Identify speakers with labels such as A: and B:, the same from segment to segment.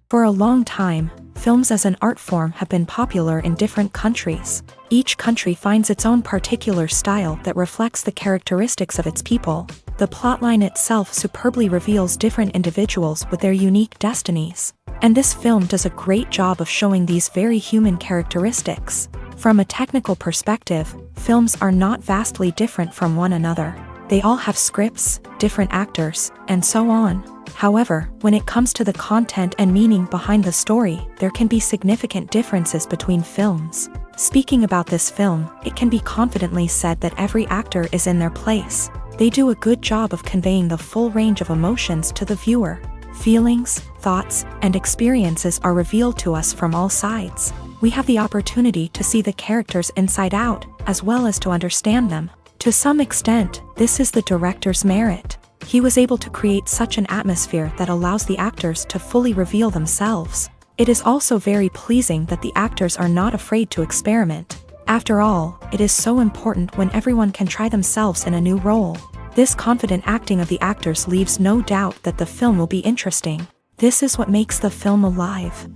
A: For a long time, films as an art form have been popular in different countries. Each country finds its own particular style that reflects the characteristics of its people. The plotline itself superbly reveals different individuals with their unique destinies. And this film does a great job of showing these very human characteristics. From a technical perspective, films are not vastly different from one another. They all have scripts, different actors, and so on. However, when it comes to the content and meaning behind the story, there can be significant differences between films. Speaking about this film, it can be confidently said that every actor is in their place. They do a good job of conveying the full range of emotions to the viewer. Feelings, thoughts, and experiences are revealed to us from all sides. We have the opportunity to see the characters inside out, as well as to understand them. To some extent, this is the director's merit. He was able to create such an atmosphere that allows the actors to fully reveal themselves. It is also very pleasing that the actors are not afraid to experiment. After all, it is so important when everyone can try themselves in a new role. This confident acting of the actors leaves no doubt that the film will be interesting. This is what makes the film alive.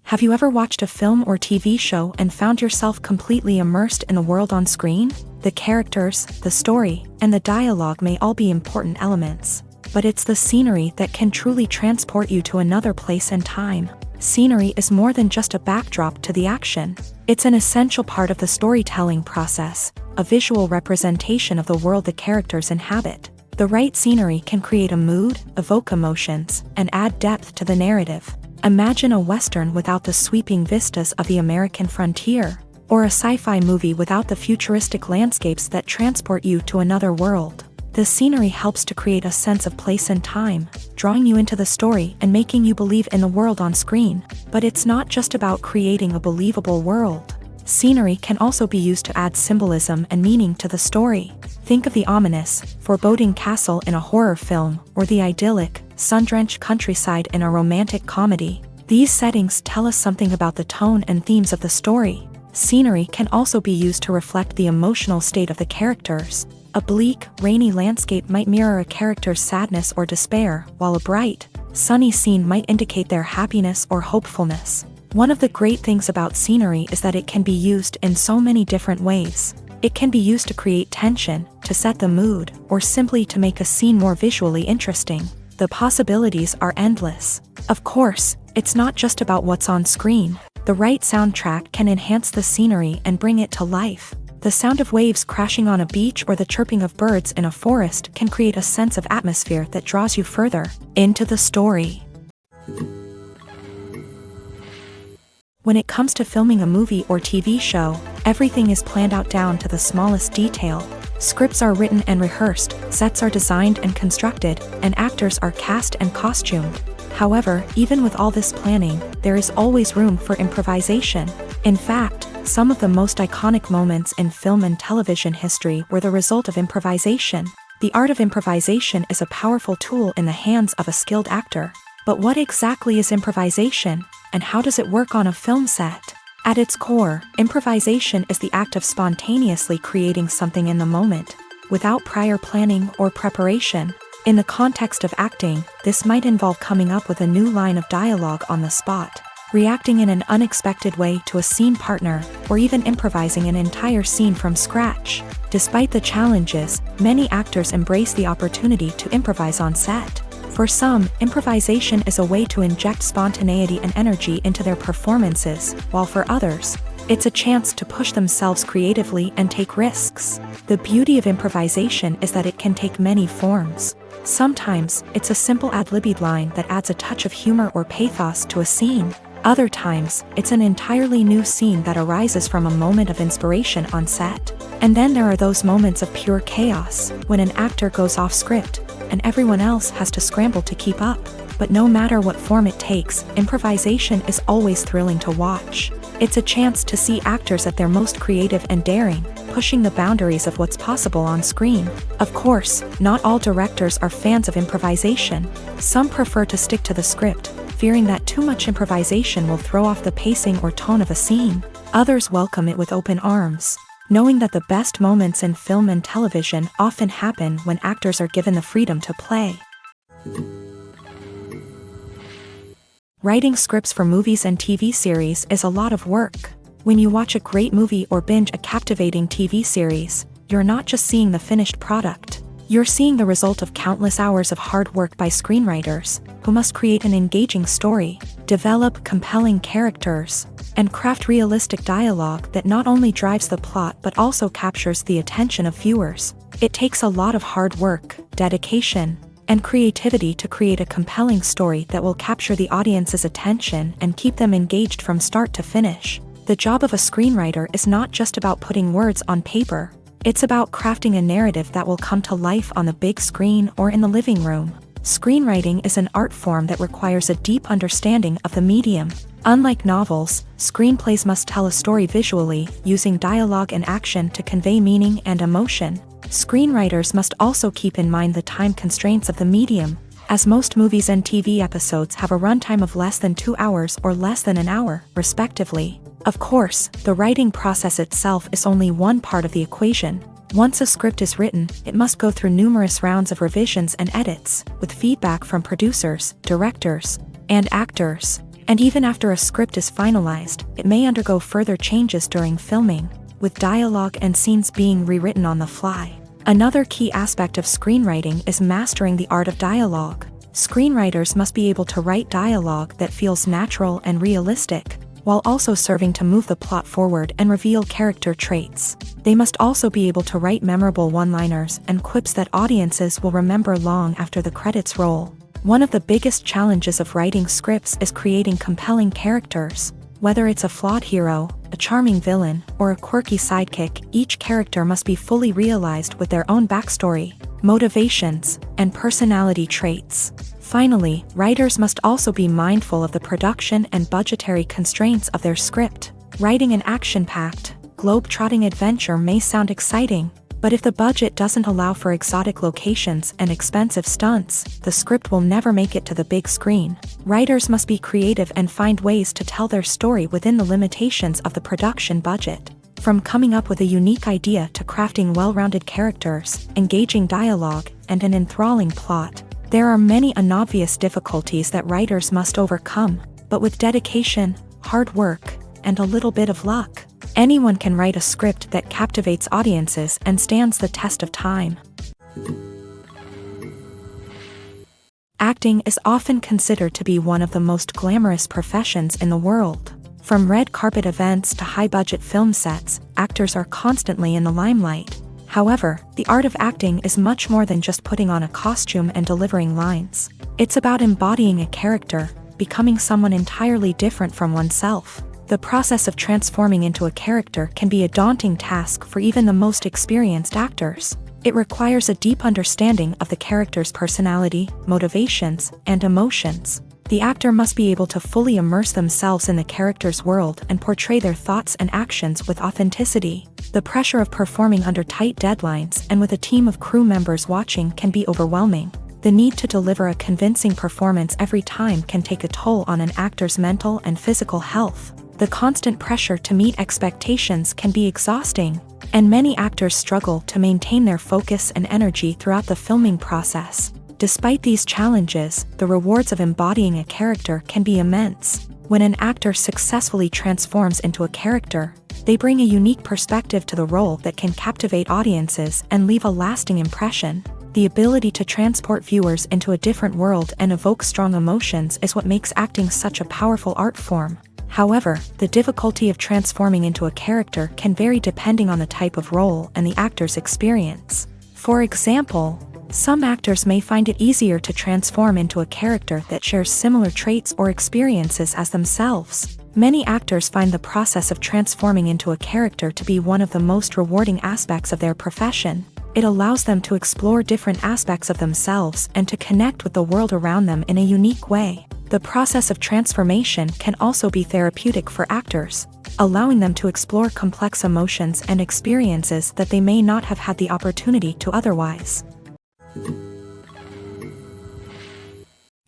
A: Have you ever watched a film or TV show and found yourself completely immersed in the world on screen? The characters, the story, and the dialogue may all be important elements, but it's the scenery that can truly transport you to another place and time. Scenery is more than just a backdrop to the action. It's an essential part of the storytelling process, a visual representation of the world the characters inhabit. The right scenery can create a mood, evoke emotions, and add depth to the narrative. Imagine a Western without the sweeping vistas of the American frontier, or a sci-fi movie without the futuristic landscapes that transport you to another world. The scenery helps to create a sense of place and time, drawing you into the story and making you believe in the world on screen. But it's not just about creating a believable world. Scenery can also be used to add symbolism and meaning to the story. Think of the ominous, foreboding castle in a horror film, or the idyllic, sun-drenched countryside in a romantic comedy. These settings tell us something about the tone and themes of the story. Scenery can also be used to reflect the emotional state of the characters. A bleak, rainy landscape might mirror a character's sadness or despair, while a bright, sunny scene might indicate their happiness or hopefulness. One of the great things about scenery is that it can be used in so many different ways. It can be used to create tension, to set the mood, or simply to make a scene more visually interesting. The possibilities are endless. Of course, it's not just about what's on screen. The right soundtrack can enhance the scenery and bring it to life. The sound of waves crashing on a beach or the chirping of birds in a forest can create a sense of atmosphere that draws you further into the story. When it comes to filming a movie or TV show, everything is planned out down to the smallest detail. Scripts are written and rehearsed, sets are designed and constructed, and actors are cast and costumed. However, even with all this planning, there is always room for improvisation. In fact, some of the most iconic moments in film and television history were the result of improvisation. The art of improvisation is a powerful tool in the hands of a skilled actor. But what exactly is improvisation, and how does it work on a film set? At its core, improvisation is the act of spontaneously creating something in the moment, without prior planning or preparation. In the context of acting, this might involve coming up with a new line of dialogue on the spot, reacting in an unexpected way to a scene partner, or even improvising an entire scene from scratch. Despite the challenges, many actors embrace the opportunity to improvise on set. For some, improvisation is a way to inject spontaneity and energy into their performances, while for others, it's a chance to push themselves creatively and take risks. The beauty of improvisation is that it can take many forms. Sometimes, it's a simple ad-libbed line that adds a touch of humor or pathos to a scene. Other times, it's an entirely new scene that arises from a moment of inspiration on set. And then there are those moments of pure chaos, when an actor goes off script, and everyone else has to scramble to keep up. But no matter what form it takes, improvisation is always thrilling to watch. It's a chance to see actors at their most creative and daring, pushing the boundaries of what's possible on screen. Of course, not all directors are fans of improvisation. Some prefer to stick to the script, fearing that too much improvisation will throw off the pacing or tone of a scene. Others welcome it with open arms, knowing that the best moments in film and television often happen when actors are given the freedom to play. Writing scripts for movies and TV series is a lot of work. When you watch a great movie or binge a captivating TV series, you're not just seeing the finished product. You're seeing the result of countless hours of hard work by screenwriters, who must create an engaging story, develop compelling characters, and craft realistic dialogue that not only drives the plot but also captures the attention of viewers. It takes a lot of hard work, dedication, and creativity to create a compelling story that will capture the audience's attention and keep them engaged from start to finish. The job of a screenwriter is not just about putting words on paper. It's about crafting a narrative that will come to life on the big screen or in the living room. Screenwriting is an art form that requires a deep understanding of the medium. Unlike novels, screenplays must tell a story visually, using dialogue and action to convey meaning and emotion. Screenwriters must also keep in mind the time constraints of the medium, as most movies and TV episodes have a runtime of less than 2 hours or less than an hour, respectively. Of course, the writing process itself is only one part of the equation. Once a script is written, it must go through numerous rounds of revisions and edits, with feedback from producers, directors, and actors. And even after a script is finalized, it may undergo further changes during filming, with dialogue and scenes being rewritten on the fly. Another key aspect of screenwriting is mastering the art of dialogue. Screenwriters must be able to write dialogue that feels natural and realistic, while also serving to move the plot forward and reveal character traits. They must also be able to write memorable one-liners and quips that audiences will remember long after the credits roll. One of the biggest challenges of writing scripts is creating compelling characters. Whether it's a flawed hero, a charming villain, or a quirky sidekick, each character must be fully realized with their own backstory, motivations, and personality traits. Finally, writers must also be mindful of the production and budgetary constraints of their script. Writing an action-packed, globe-trotting adventure may sound exciting, but if the budget doesn't allow for exotic locations and expensive stunts, the script will never make it to the big screen. Writers must be creative and find ways to tell their story within the limitations of the production budget. From coming up with a unique idea to crafting well-rounded characters, engaging dialogue, and an enthralling plot, there are many unobvious difficulties that writers must overcome, but with dedication, hard work, and a little bit of luck, anyone can write a script that captivates audiences and stands the test of time. Acting is often considered to be one of the most glamorous professions in the world. From red carpet events to high-budget film sets, actors are constantly in the limelight. However, the art of acting is much more than just putting on a costume and delivering lines. It's about embodying a character, becoming someone entirely different from oneself. The process of transforming into a character can be a daunting task for even the most experienced actors. It requires a deep understanding of the character's personality, motivations, and emotions. The actor must be able to fully immerse themselves in the character's world and portray their thoughts and actions with authenticity. The pressure of performing under tight deadlines and with a team of crew members watching can be overwhelming. The need to deliver a convincing performance every time can take a toll on an actor's mental and physical health. The constant pressure to meet expectations can be exhausting, and many actors struggle to maintain their focus and energy throughout the filming process. Despite these challenges, the rewards of embodying a character can be immense. When an actor successfully transforms into a character, they bring a unique perspective to the role that can captivate audiences and leave a lasting impression. The ability to transport viewers into a different world and evoke strong emotions is what makes acting such a powerful art form. However, the difficulty of transforming into a character can vary depending on the type of role and the actor's experience. For example, some actors may find it easier to transform into a character that shares similar traits or experiences as themselves. Many actors find the process of transforming into a character to be one of the most rewarding aspects of their profession. It allows them to explore different aspects of themselves and to connect with the world around them in a unique way. The process of transformation can also be therapeutic for actors, allowing them to explore complex emotions and experiences that they may not have had the opportunity to otherwise.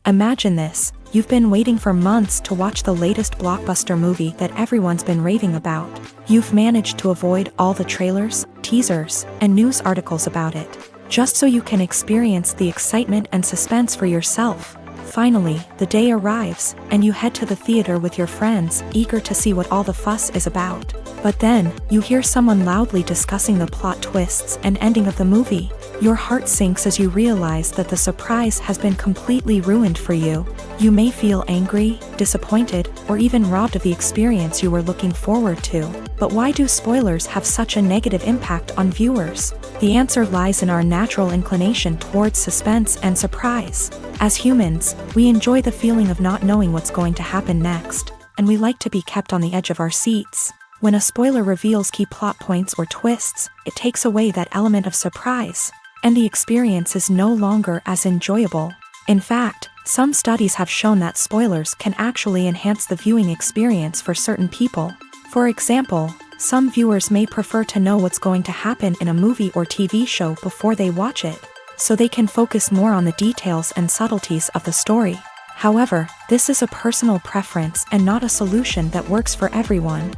A: Imagine this: you've been waiting for months to watch the latest blockbuster movie that everyone's been raving about. You've managed to avoid all the trailers, teasers, and news articles about it, just so you can experience the excitement and suspense for yourself. Finally, the day arrives, and you head to the theater with your friends, eager to see what all the fuss is about. But then, you hear someone loudly discussing the plot twists and ending of the movie. Your heart sinks as you realize that the surprise has been completely ruined for you. You may feel angry, disappointed, or even robbed of the experience you were looking forward to. But why do spoilers have such a negative impact on viewers? The answer lies in our natural inclination towards suspense and surprise. As humans, we enjoy the feeling of not knowing what's going to happen next, and we like to be kept on the edge of our seats. When a spoiler reveals key plot points or twists, it takes away that element of surprise, and the experience is no longer as enjoyable. In fact, some studies have shown that spoilers can actually enhance the viewing experience for certain people. For example, some viewers may prefer to know what's going to happen in a movie or TV show before they watch it, so they can focus more on the details and subtleties of the story. However, this is a personal preference and not a solution that works for everyone.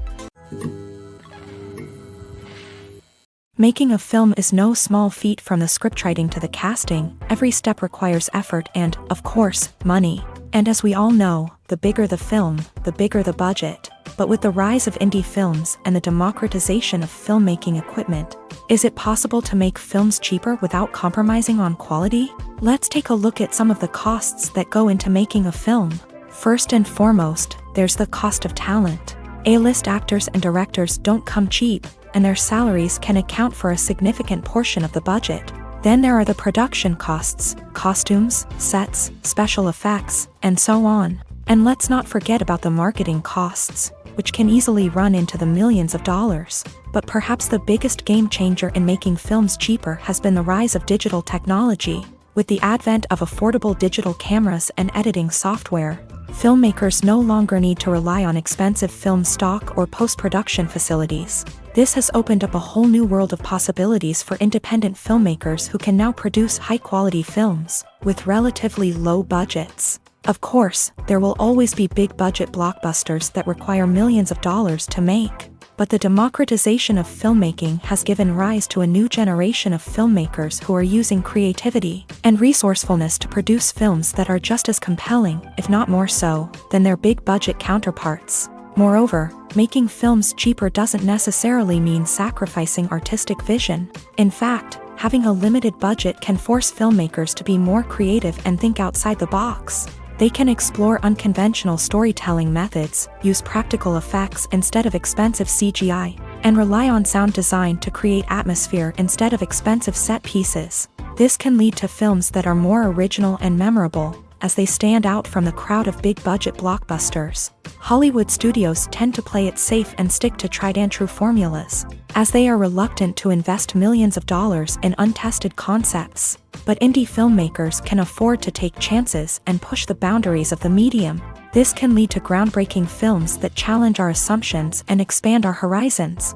A: Making a film is no small feat. From the scriptwriting to the casting, every step requires effort and, of course, money. And as we all know, the bigger the film, the bigger the budget. But with the rise of indie films and the democratization of filmmaking equipment, is it possible to make films cheaper without compromising on quality? Let's take a look at some of the costs that go into making a film. First and foremost, there's the cost of talent. A-list actors and directors don't come cheap, and their salaries can account for a significant portion of the budget. Then there are the production costs, costumes, sets, special effects, and so on. And let's not forget about the marketing costs, which can easily run into the millions of dollars. But perhaps the biggest game changer in making films cheaper has been the rise of digital technology. With the advent of affordable digital cameras and editing software, filmmakers no longer need to rely on expensive film stock or post-production facilities. This has opened up a whole new world of possibilities for independent filmmakers who can now produce high-quality films with relatively low budgets. Of course, there will always be big-budget blockbusters that require millions of dollars to make. But the democratization of filmmaking has given rise to a new generation of filmmakers who are using creativity and resourcefulness to produce films that are just as compelling, if not more so, than their big-budget counterparts. Moreover, making films cheaper doesn't necessarily mean sacrificing artistic vision. In fact, having a limited budget can force filmmakers to be more creative and think outside the box. They can explore unconventional storytelling methods, use practical effects instead of expensive CGI, and rely on sound design to create atmosphere instead of expensive set pieces. This can lead to films that are more original and memorable, as they stand out from the crowd of big-budget blockbusters. Hollywood studios tend to play it safe and stick to tried-and-true formulas, as they are reluctant to invest millions of dollars in untested concepts. But indie filmmakers can afford to take chances and push the boundaries of the medium. This can lead to groundbreaking films that challenge our assumptions and expand our horizons.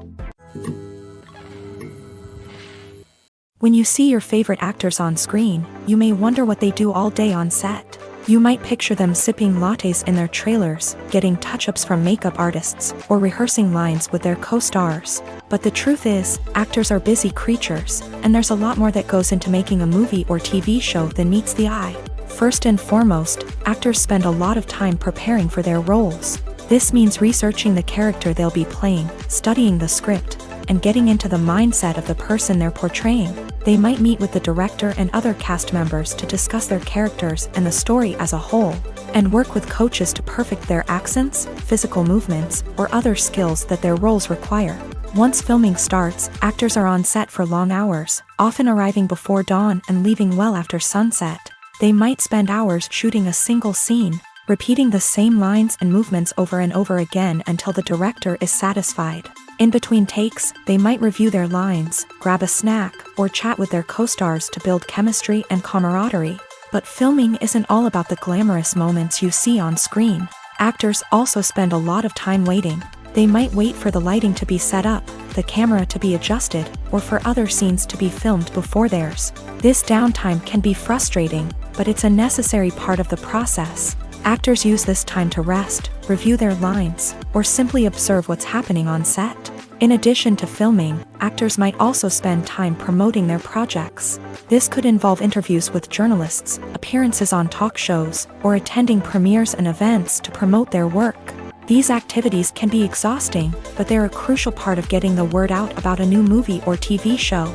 A: When you see your favorite actors on screen, you may wonder what they do all day on set. You might picture them sipping lattes in their trailers, getting touch-ups from makeup artists, or rehearsing lines with their co-stars. But the truth is, actors are busy creatures, and there's a lot more that goes into making a movie or TV show than meets the eye. First and foremost, actors spend a lot of time preparing for their roles. This means researching the character they'll be playing, studying the script, and getting into the mindset of the person they're portraying. They might meet with the director and other cast members to discuss their characters and the story as a whole, and work with coaches to perfect their accents, physical movements, or other skills that their roles require. Once filming starts, actors are on set for long hours, often arriving before dawn and leaving well after sunset. They might spend hours shooting a single scene, repeating the same lines and movements over and over again until the director is satisfied. In between takes, they might review their lines, grab a snack, or chat with their co-stars to build chemistry and camaraderie. But filming isn't all about the glamorous moments you see on screen. Actors also spend a lot of time waiting. They might wait for the lighting to be set up, the camera to be adjusted, or for other scenes to be filmed before theirs. This downtime can be frustrating, but it's a necessary part of the process. Actors use this time to rest, review their lines, or simply observe what's happening on set. In addition to filming, actors might also spend time promoting their projects. This could involve interviews with journalists, appearances on talk shows, or attending premieres and events to promote their work. These activities can be exhausting, but they're a crucial part of getting the word out about a new movie or TV show.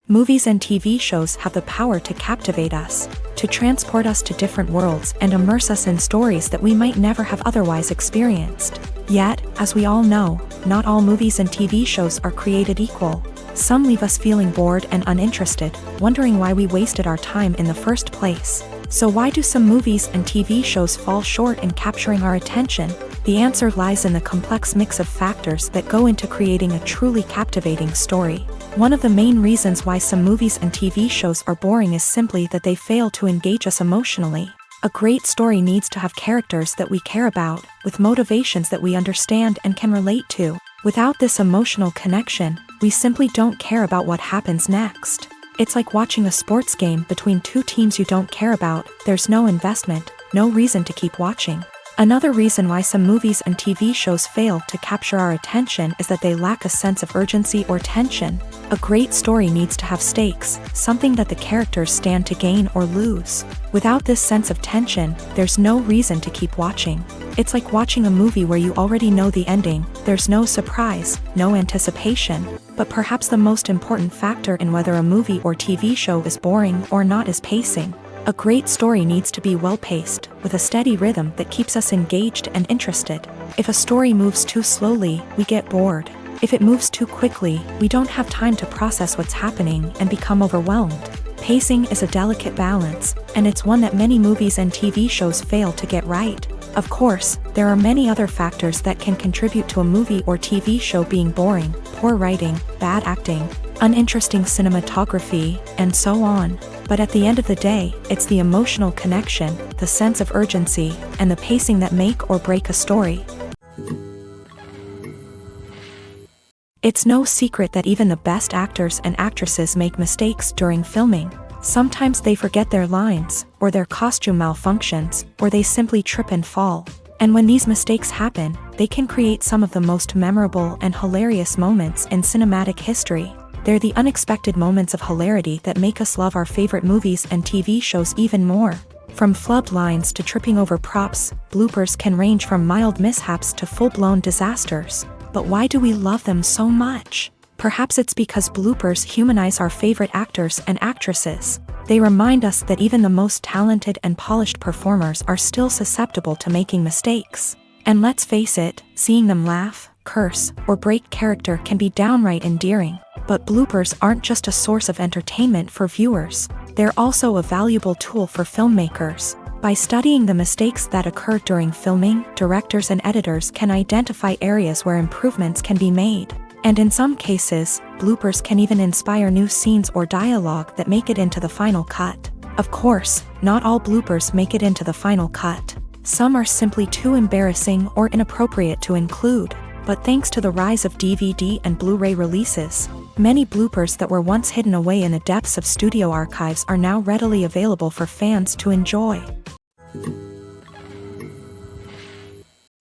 A: Movies and TV shows have the power to captivate us, to transport us to different worlds and immerse us in stories that we might never have otherwise experienced. Yet, as we all know, not all movies and TV shows are created equal. Some leave us feeling bored and uninterested, wondering why we wasted our time in the first place. So why do some movies and TV shows fall short in capturing our attention? The answer lies in the complex mix of factors that go into creating a truly captivating story. One of the main reasons why some movies and TV shows are boring is simply that they fail to engage us emotionally. A great story needs to have characters that we care about, with motivations that we understand and can relate to. Without this emotional connection, we simply don't care about what happens next. It's like watching a sports game between two teams you don't care about. There's no investment, no reason to keep watching. Another reason why some movies and TV shows fail to capture our attention is that they lack a sense of urgency or tension. A great story needs to have stakes, something that the characters stand to gain or lose. Without this sense of tension, there's no reason to keep watching. It's like watching a movie where you already know the ending. There's no surprise, no anticipation. But perhaps the most important factor in whether a movie or TV show is boring or not is pacing. A great story needs to be well-paced, with a steady rhythm that keeps us engaged and interested. If a story moves too slowly, we get bored. If it moves too quickly, we don't have time to process what's happening and become overwhelmed. Pacing is a delicate balance, and it's one that many movies and TV shows fail to get right. Of course, there are many other factors that can contribute to a movie or TV show being boring: poor writing, bad acting, uninteresting cinematography, and so on. But at the end of the day, it's the emotional connection, the sense of urgency, and the pacing that make or break a story. It's no secret that even the best actors and actresses make mistakes during filming. Sometimes they forget their lines, or their costume malfunctions, or they simply trip and fall. And when these mistakes happen, they can create some of the most memorable and hilarious moments in cinematic history. They're the unexpected moments of hilarity that make us love our favorite movies and TV shows even more. From flubbed lines to tripping over props, bloopers can range from mild mishaps to full-blown disasters. But why do we love them so much? Perhaps it's because bloopers humanize our favorite actors and actresses. They remind us that even the most talented and polished performers are still susceptible to making mistakes. And let's face it, seeing them laugh, curse, or break character can be downright endearing. But bloopers aren't just a source of entertainment for viewers. They're also a valuable tool for filmmakers. By studying the mistakes that occur during filming, directors and editors can identify areas where improvements can be made. And in some cases, bloopers can even inspire new scenes or dialogue that make it into the final cut. Of course, not all bloopers make it into the final cut. Some are simply too embarrassing or inappropriate to include. But thanks to the rise of DVD and Blu-ray releases, many bloopers that were once hidden away in the depths of studio archives are now readily available for fans to enjoy.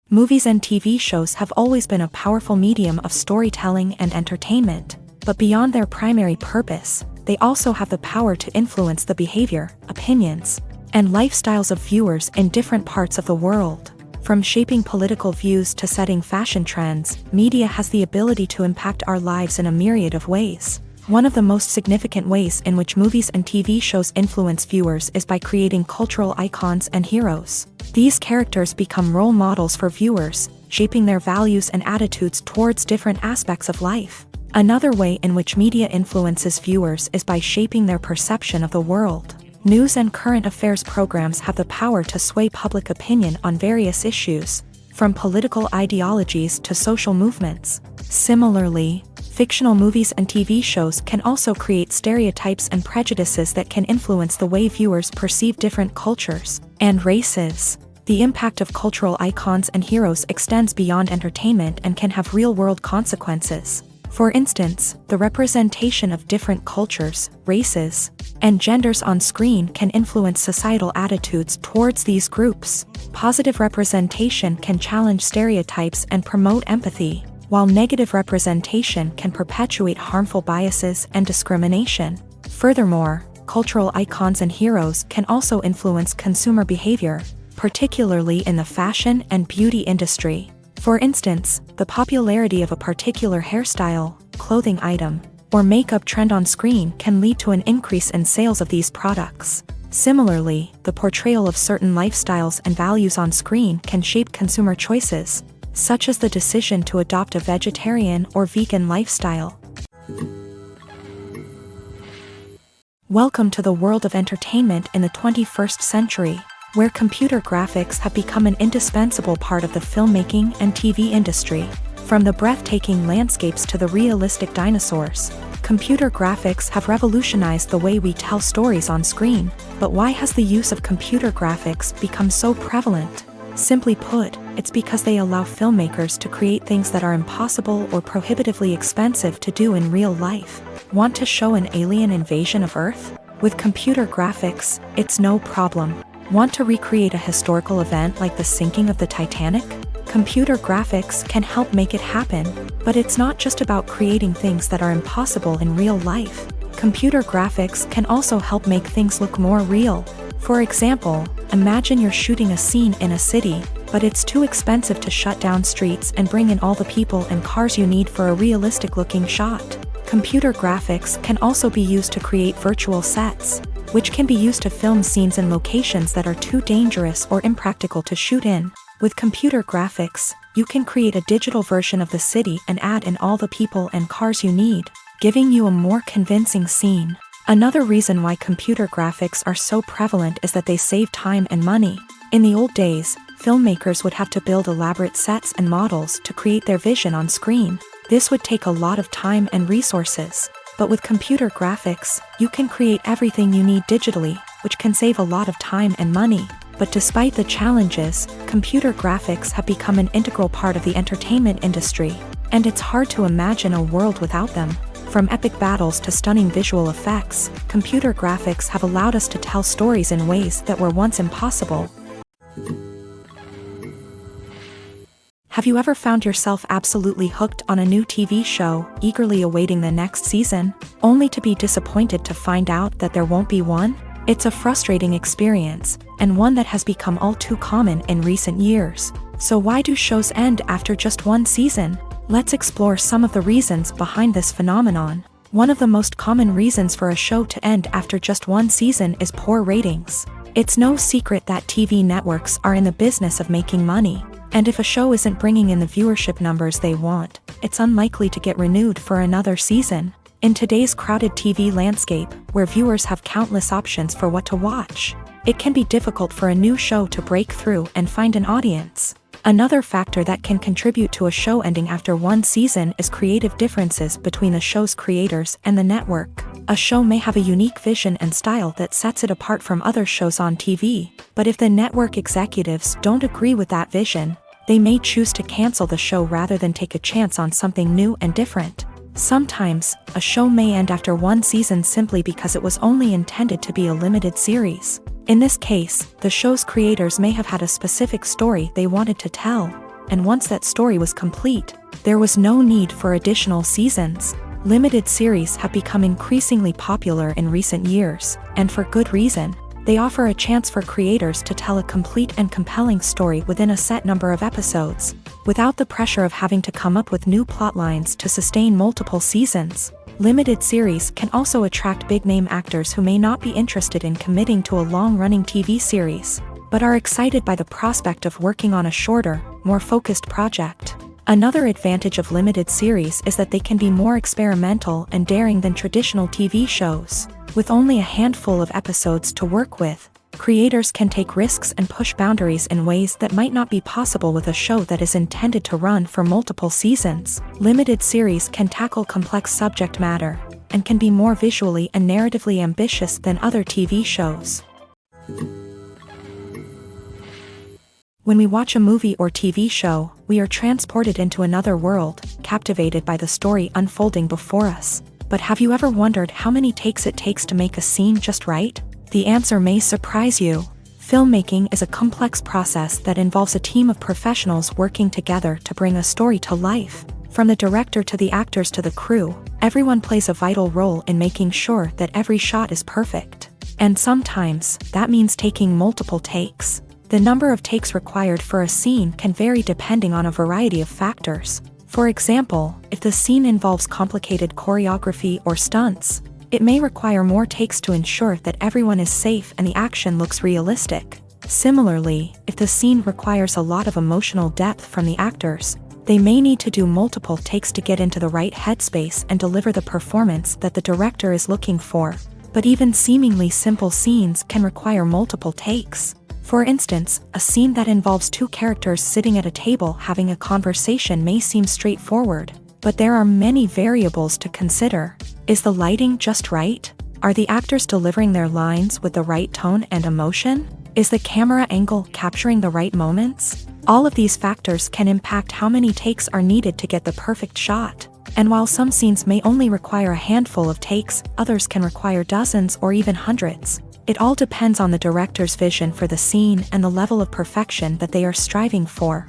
A: Movies and TV shows have always been a powerful medium of storytelling and entertainment, but beyond their primary purpose, they also have the power to influence the behavior, opinions, and lifestyles of viewers in different parts of the world. From shaping political views to setting fashion trends, media has the ability to impact our lives in a myriad of ways. One of the most significant ways in which movies and TV shows influence viewers is by creating cultural icons and heroes. These characters become role models for viewers, shaping their values and attitudes towards different aspects of life. Another way in which media influences viewers is by shaping their perception of the world. News and current affairs programs have the power to sway public opinion on various issues, from political ideologies to social movements. Similarly, fictional movies and TV shows can also create stereotypes and prejudices that can influence the way viewers perceive different cultures and races. The impact of cultural icons and heroes extends beyond entertainment and can have real-world consequences. For instance, the representation of different cultures, races, and genders on screen can influence societal attitudes towards these groups. Positive representation can challenge stereotypes and promote empathy, while negative representation can perpetuate harmful biases and discrimination. Furthermore, cultural icons and heroes can also influence consumer behavior, particularly in the fashion and beauty industry. For instance, the popularity of a particular hairstyle, clothing item, or makeup trend on screen can lead to an increase in sales of these products. Similarly, the portrayal of certain lifestyles and values on screen can shape consumer choices, such as the decision to adopt a vegetarian or vegan lifestyle. Welcome to the world of entertainment in the 21st century, where computer graphics have become an indispensable part of the filmmaking and TV industry. From the breathtaking landscapes to the realistic dinosaurs, computer graphics have revolutionized the way we tell stories on screen. But why has the use of computer graphics become so prevalent? Simply put, it's because they allow filmmakers to create things that are impossible or prohibitively expensive to do in real life. Want to show an alien invasion of Earth? With computer graphics, it's no problem. Want to recreate a historical event like the sinking of the Titanic? Computer graphics can help make it happen, but it's not just about creating things that are impossible in real life. Computer graphics can also help make things look more real. For example, imagine you're shooting a scene in a city, but it's too expensive to shut down streets and bring in all the people and cars you need for a realistic-looking shot. Computer graphics can also be used to create virtual sets, which can be used to film scenes in locations that are too dangerous or impractical to shoot in. With computer graphics, you can create a digital version of the city and add in all the people and cars you need, giving you a more convincing scene. Another reason why computer graphics are so prevalent is that they save time and money. In the old days, filmmakers would have to build elaborate sets and models to create their vision on screen. This would take a lot of time and resources. But with computer graphics, you can create everything you need digitally, which can save a lot of time and money. But despite the challenges, computer graphics have become an integral part of the entertainment industry, and it's hard to imagine a world without them. From epic battles to stunning visual effects, computer graphics have allowed us to tell stories in ways that were once impossible. Have you ever found yourself absolutely hooked on a new TV show, eagerly awaiting the next season, only to be disappointed to find out that there won't be one? It's a frustrating experience, and one that has become all too common in recent years. So why do shows end after just one season? Let's explore some of the reasons behind this phenomenon. One of the most common reasons for a show to end after just one season is poor ratings. It's no secret that TV networks are in the business of making money. And if a show isn't bringing in the viewership numbers they want, it's unlikely to get renewed for another season. In today's crowded TV landscape, where viewers have countless options for what to watch, it can be difficult for a new show to break through and find an audience. Another factor that can contribute to a show ending after one season is creative differences between the show's creators and the network. A show may have a unique vision and style that sets it apart from other shows on TV, but if the network executives don't agree with that vision, they may choose to cancel the show rather than take a chance on something new and different. Sometimes, a show may end after one season simply because it was only intended to be a limited series. In this case, the show's creators may have had a specific story they wanted to tell, and once that story was complete, there was no need for additional seasons. Limited series have become increasingly popular in recent years, and for good reason. They offer a chance for creators to tell a complete and compelling story within a set number of episodes, without the pressure of having to come up with new plotlines to sustain multiple seasons. Limited series can also attract big-name actors who may not be interested in committing to a long-running TV series, but are excited by the prospect of working on a shorter, more focused project. Another advantage of limited series is that they can be more experimental and daring than traditional TV shows. With only a handful of episodes to work with, creators can take risks and push boundaries in ways that might not be possible with a show that is intended to run for multiple seasons. Limited series can tackle complex subject matter, and can be more visually and narratively ambitious than other TV shows. When we watch a movie or TV show, we are transported into another world, captivated by the story unfolding before us. But have you ever wondered how many takes it takes to make a scene just right? The answer may surprise you. Filmmaking is a complex process that involves a team of professionals working together to bring a story to life. From the director to the actors to the crew, everyone plays a vital role in making sure that every shot is perfect. And sometimes, that means taking multiple takes. The number of takes required for a scene can vary depending on a variety of factors. For example, if the scene involves complicated choreography or stunts, it may require more takes to ensure that everyone is safe and the action looks realistic. Similarly, if the scene requires a lot of emotional depth from the actors, they may need to do multiple takes to get into the right headspace and deliver the performance that the director is looking for. But even seemingly simple scenes can require multiple takes. For instance, a scene that involves two characters sitting at a table having a conversation may seem straightforward, but there are many variables to consider. Is the lighting just right? Are the actors delivering their lines with the right tone and emotion? Is the camera angle capturing the right moments? All of these factors can impact how many takes are needed to get the perfect shot. And while some scenes may only require a handful of takes, others can require dozens or even hundreds. It all depends on the director's vision for the scene and the level of perfection that they are striving for.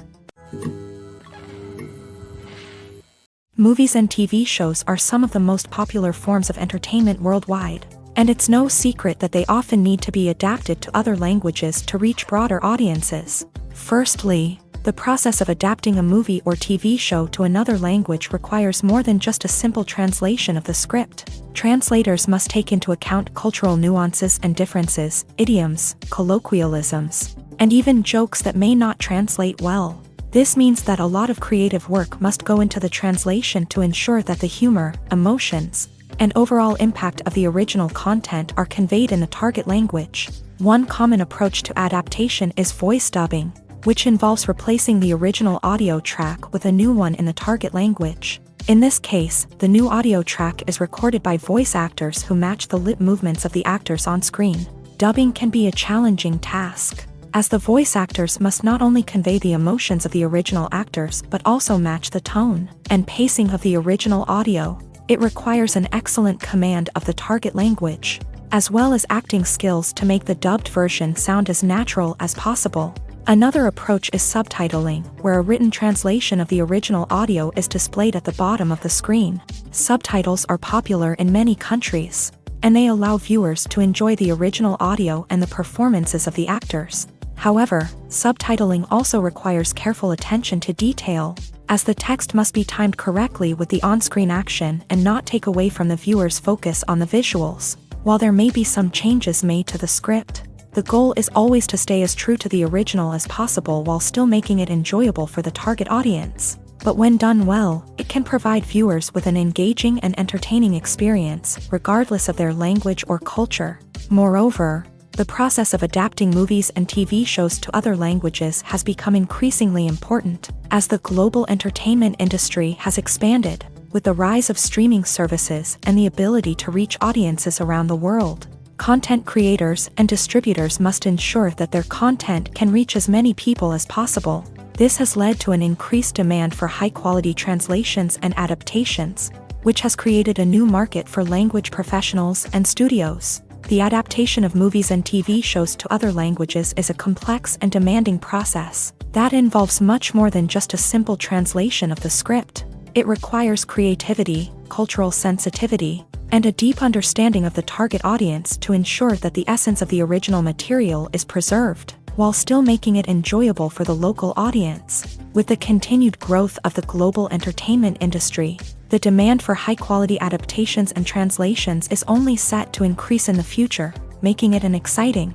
A: Movies and TV shows are some of the most popular forms of entertainment worldwide, and it's no secret that they often need to be adapted to other languages to reach broader audiences. Firstly, the process of adapting a movie or TV show to another language requires more than just a simple translation of the script. Translators must take into account cultural nuances and differences, idioms, colloquialisms, and even jokes that may not translate well. This means that a lot of creative work must go into the translation to ensure that the humor, emotions, and overall impact of the original content are conveyed in the target language. One common approach to adaptation is voice dubbing, which involves replacing the original audio track with a new one in the target language. In this case, the new audio track is recorded by voice actors who match the lip movements of the actors on screen. Dubbing can be a challenging task, as the voice actors must not only convey the emotions of the original actors but also match the tone and pacing of the original audio. It requires an excellent command of the target language, as well as acting skills to make the dubbed version sound as natural as possible. Another approach is subtitling, where a written translation of the original audio is displayed at the bottom of the screen. Subtitles are popular in many countries, and they allow viewers to enjoy the original audio and the performances of the actors. However, subtitling also requires careful attention to detail, as the text must be timed correctly with the on-screen action and not take away from the viewer's focus on the visuals. While there may be some changes made to the script, the goal is always to stay as true to the original as possible while still making it enjoyable for the target audience. But when done well, it can provide viewers with an engaging and entertaining experience, regardless of their language or culture. Moreover, the process of adapting movies and TV shows to other languages has become increasingly important, as the global entertainment industry has expanded, with the rise of streaming services and the ability to reach audiences around the world. Content creators and distributors must ensure that their content can reach as many people as possible. This has led to an increased demand for high-quality translations and adaptations, which has created a new market for language professionals and studios. The adaptation of movies and TV shows to other languages is a complex and demanding process that involves much more than just a simple translation of the script. It requires creativity, cultural sensitivity, and a deep understanding of the target audience to ensure that the essence of the original material is preserved, while still making it enjoyable for the local audience. With the continued growth of the global entertainment industry, the demand for high-quality adaptations and translations is only set to increase in the future, making it an exciting.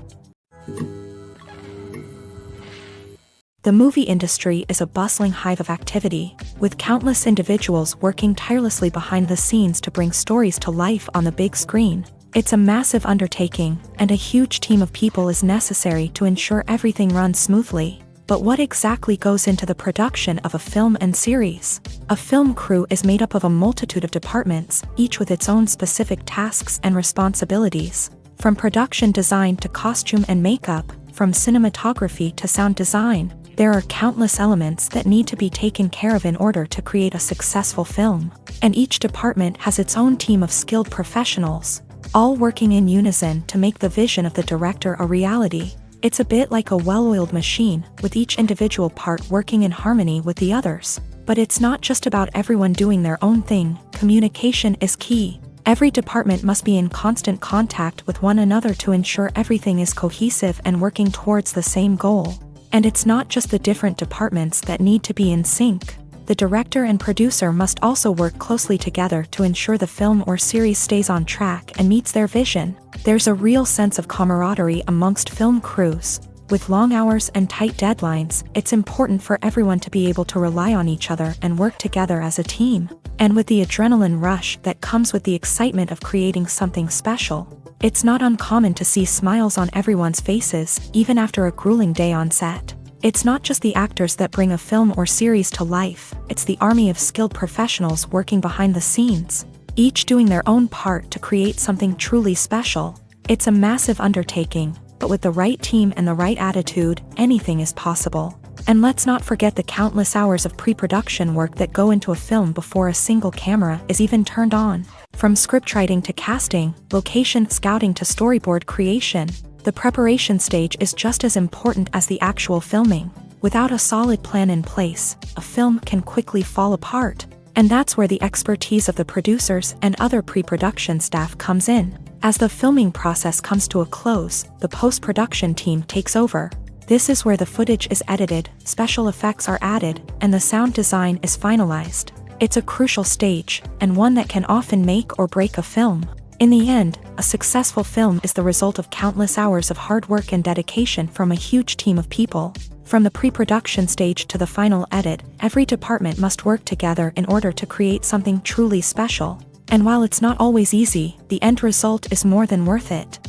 A: The movie industry is a bustling hive of activity, with countless individuals working tirelessly behind the scenes to bring stories to life on the big screen. It's a massive undertaking, and a huge team of people is necessary to ensure everything runs smoothly. But what exactly goes into the production of a film and series? A film crew is made up of a multitude of departments, each with its own specific tasks and responsibilities. From production design to costume and makeup, from cinematography to sound design, There are countless elements that need to be taken care of in order to create a successful film, and each department has its own team of skilled professionals, all working in unison to make the vision of the director a reality. It's a bit like a well-oiled machine, with each individual part working in harmony with the others. But it's not just about everyone doing their own thing. Communication is key. Every department must be in constant contact with one another to ensure everything is cohesive and working towards the same goal. And it's not just the different departments that need to be in sync. The director and producer must also work closely together to ensure the film or series stays on track and meets their vision. There's a real sense of camaraderie amongst film crews. With long hours and tight deadlines, it's important for everyone to be able to rely on each other and work together as a team. And with the adrenaline rush that comes with the excitement of creating something special, it's not uncommon to see smiles on everyone's faces, even after a grueling day on set. It's not just the actors that bring a film or series to life, it's the army of skilled professionals working behind the scenes, each doing their own part to create something truly special. It's a massive undertaking, but with the right team and the right attitude, anything is possible. And let's not forget the countless hours of pre-production work that go into a film before a single camera is even turned on. From scriptwriting to casting, location scouting to storyboard creation, the preparation stage is just as important as the actual filming. Without a solid plan in place, a film can quickly fall apart. And that's where the expertise of the producers and other pre-production staff comes in. As the filming process comes to a close, the post-production team takes over. This is where the footage is edited, special effects are added, and the sound design is finalized. It's a crucial stage, and one that can often make or break a film. In the end, a successful film is the result of countless hours of hard work and dedication from a huge team of people. From the pre-production stage to the final edit, every department must work together in order to create something truly special. And while it's not always easy, the end result is more than worth it.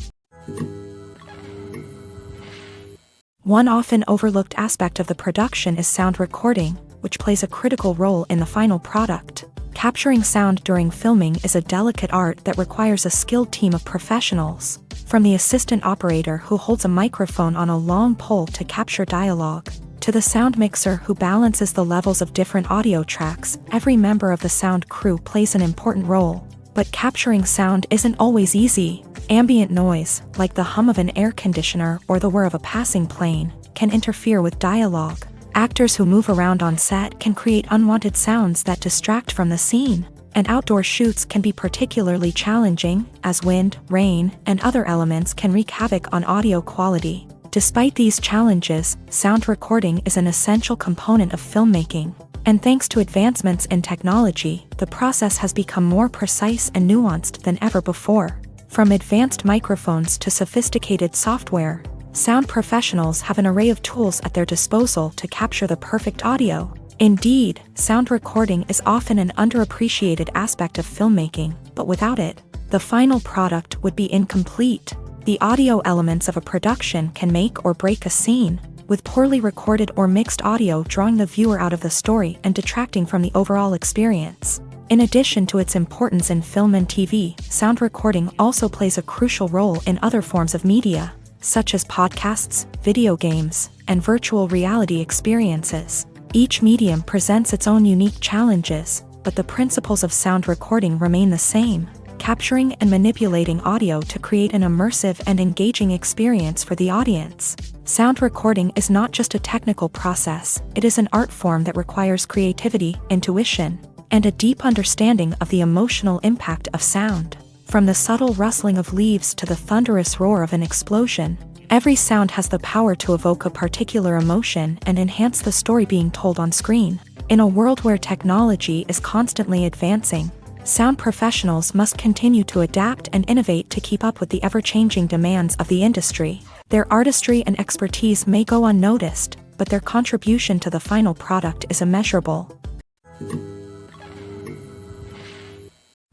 A: One often overlooked aspect of the production is sound recording, which plays a critical role in the final product. Capturing sound during filming is a delicate art that requires a skilled team of professionals. From the assistant operator who holds a microphone on a long pole to capture dialogue, to the sound mixer who balances the levels of different audio tracks, every member of the sound crew plays an important role. But capturing sound isn't always easy. Ambient noise, like the hum of an air conditioner or the whir of a passing plane, can interfere with dialogue. Actors who move around on set can create unwanted sounds that distract from the scene. And outdoor shoots can be particularly challenging, as wind, rain, and other elements can wreak havoc on audio quality. Despite these challenges, sound recording is an essential component of filmmaking. And thanks to advancements in technology, the process has become more precise and nuanced than ever before. From advanced microphones to sophisticated software, sound professionals have an array of tools at their disposal to capture the perfect audio. Indeed, sound recording is often an underappreciated aspect of filmmaking, but without it, the final product would be incomplete. The audio elements of a production can make or break a scene, with poorly recorded or mixed audio drawing the viewer out of the story and detracting from the overall experience. In addition to its importance in film and TV, sound recording also plays a crucial role in other forms of media, such as podcasts, video games, and virtual reality experiences. Each medium presents its own unique challenges, but the principles of sound recording remain the same, capturing and manipulating audio to create an immersive and engaging experience for the audience. Sound recording is not just a technical process, it is an art form that requires creativity, intuition, and a deep understanding of the emotional impact of sound. From the subtle rustling of leaves to the thunderous roar of an explosion, every sound has the power to evoke a particular emotion and enhance the story being told on screen. In a world where technology is constantly advancing, sound professionals must continue to adapt and innovate to keep up with the ever-changing demands of the industry. Their artistry and expertise may go unnoticed, but their contribution to the final product is immeasurable.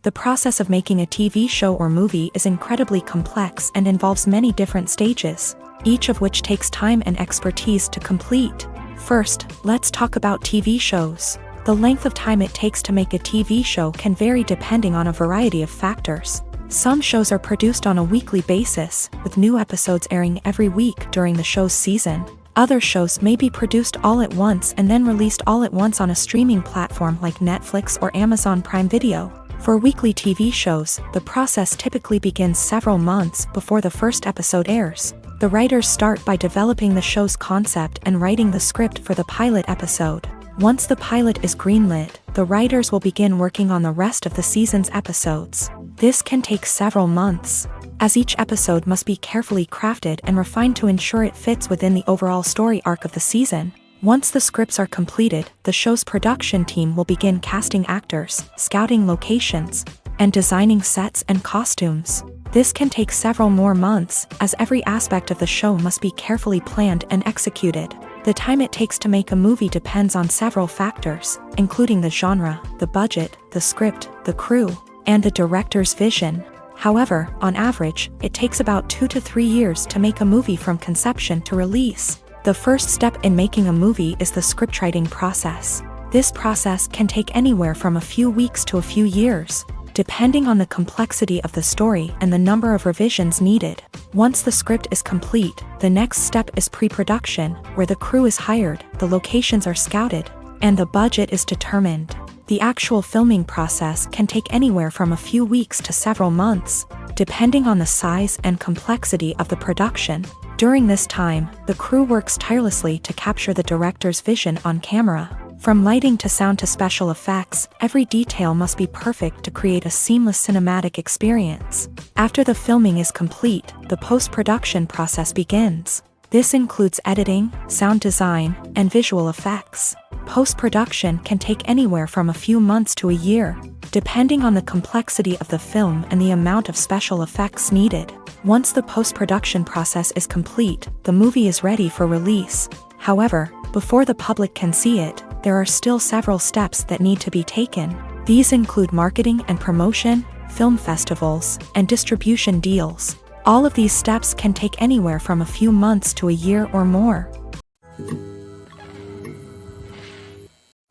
A: The process of making a TV show or movie is incredibly complex and involves many different stages, each of which takes time and expertise to complete. First, let's talk about TV shows. The length of time it takes to make a TV show can vary depending on a variety of factors. Some shows are produced on a weekly basis, with new episodes airing every week during the show's season. Other shows may be produced all at once and then released all at once on a streaming platform like Netflix or Amazon Prime Video. For weekly TV shows, the process typically begins several months before the first episode airs. The writers start by developing the show's concept and writing the script for the pilot episode. Once the pilot is greenlit, the writers will begin working on the rest of the season's episodes. This can take several months, as each episode must be carefully crafted and refined to ensure it fits within the overall story arc of the season. Once the scripts are completed, the show's production team will begin casting actors, scouting locations, and designing sets and costumes. This can take several more months, as every aspect of the show must be carefully planned and executed. The time it takes to make a movie depends on several factors, including the genre, the budget, the script, the crew, and the director's vision. However, on average, it takes about 2 to 3 years to make a movie from conception to release. The first step in making a movie is the scriptwriting process. This process can take anywhere from a few weeks to a few years, depending on the complexity of the story and the number of revisions needed. Once the script is complete, the next step is pre-production, where the crew is hired, the locations are scouted, and the budget is determined. The actual filming process can take anywhere from a few weeks to several months, depending on the size and complexity of the production. During this time, the crew works tirelessly to capture the director's vision on camera. From lighting to sound to special effects, every detail must be perfect to create a seamless cinematic experience. After the filming is complete, the post-production process begins. This includes editing, sound design, and visual effects. Post-production can take anywhere from a few months to a year, depending on the complexity of the film and the amount of special effects needed. Once the post-production process is complete, the movie is ready for release. However, before the public can see it, there are still several steps that need to be taken. These include marketing and promotion, film festivals, and distribution deals. All of these steps can take anywhere from a few months to a year or more.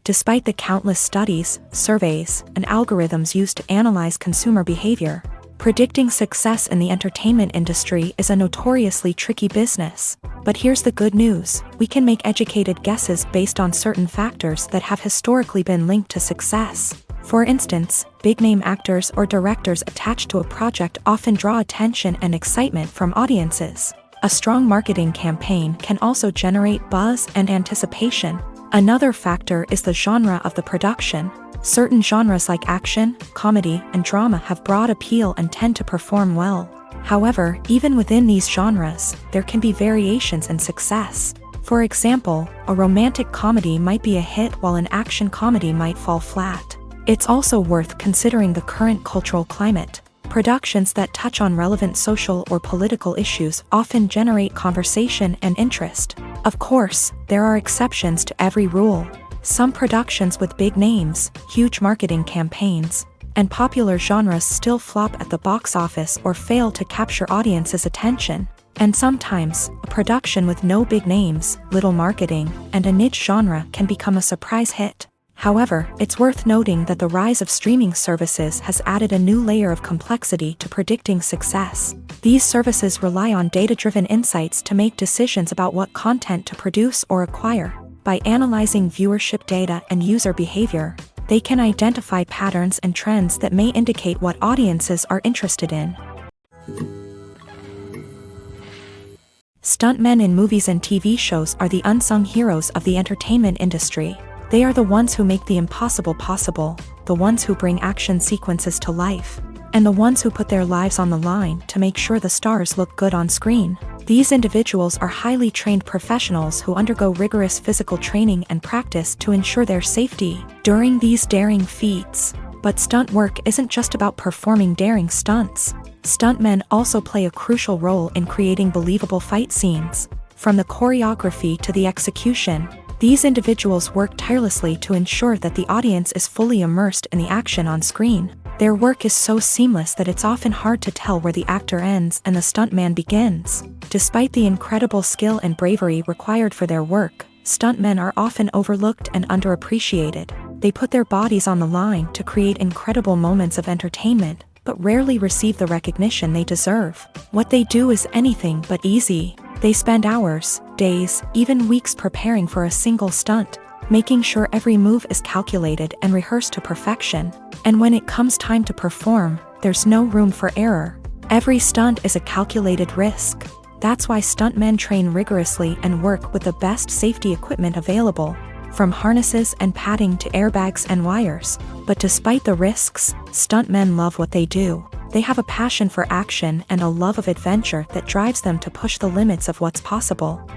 A: Despite the countless studies, surveys, and algorithms used to analyze consumer behavior, predicting success in the entertainment industry is a notoriously tricky business. But here's the good news: we can make educated guesses based on certain factors that have historically been linked to success. For instance, big-name actors or directors attached to a project often draw attention and excitement from audiences. A strong marketing campaign can also generate buzz and anticipation. Another factor is the genre of the production. Certain genres like action, comedy, and drama have broad appeal and tend to perform well. However, even within these genres, there can be variations in success. For example, a romantic comedy might be a hit while an action comedy might fall flat. It's also worth considering the current cultural climate. Productions that touch on relevant social or political issues often generate conversation and interest. Of course, there are exceptions to every rule. Some productions with big names, huge marketing campaigns, and popular genres still flop at the box office or fail to capture audiences' attention. And sometimes, a production with no big names, little marketing, and a niche genre can become a surprise hit. However, it's worth noting that the rise of streaming services has added a new layer of complexity to predicting success. These services rely on data-driven insights to make decisions about what content to produce or acquire. By analyzing viewership data and user behavior, they can identify patterns and trends that may indicate what audiences are interested in. Stuntmen in movies and TV shows are the unsung heroes of the entertainment industry. They are the ones who make the impossible possible, the ones who bring action sequences to life, and the ones who put their lives on the line to make sure the stars look good on screen. These individuals are highly trained professionals who undergo rigorous physical training and practice to ensure their safety during these daring feats. But stunt work isn't just about performing daring stunts. Stuntmen also play a crucial role in creating believable fight scenes. From the choreography to the execution, these individuals work tirelessly to ensure that the audience is fully immersed in the action on screen. Their work is so seamless that it's often hard to tell where the actor ends and the stuntman begins. Despite the incredible skill and bravery required for their work, stuntmen are often overlooked and underappreciated. They put their bodies on the line to create incredible moments of entertainment, but rarely receive the recognition they deserve. What they do is anything but easy. They spend hours, days, even weeks preparing for a single stunt, making sure every move is calculated and rehearsed to perfection. And when it comes time to perform, there's no room for error. Every stunt is a calculated risk. That's why stuntmen train rigorously and work with the best safety equipment available, from harnesses and padding to airbags and wires. But despite the risks, stuntmen love what they do. They have a passion for action and a love of adventure that drives them to push the limits of what's possible.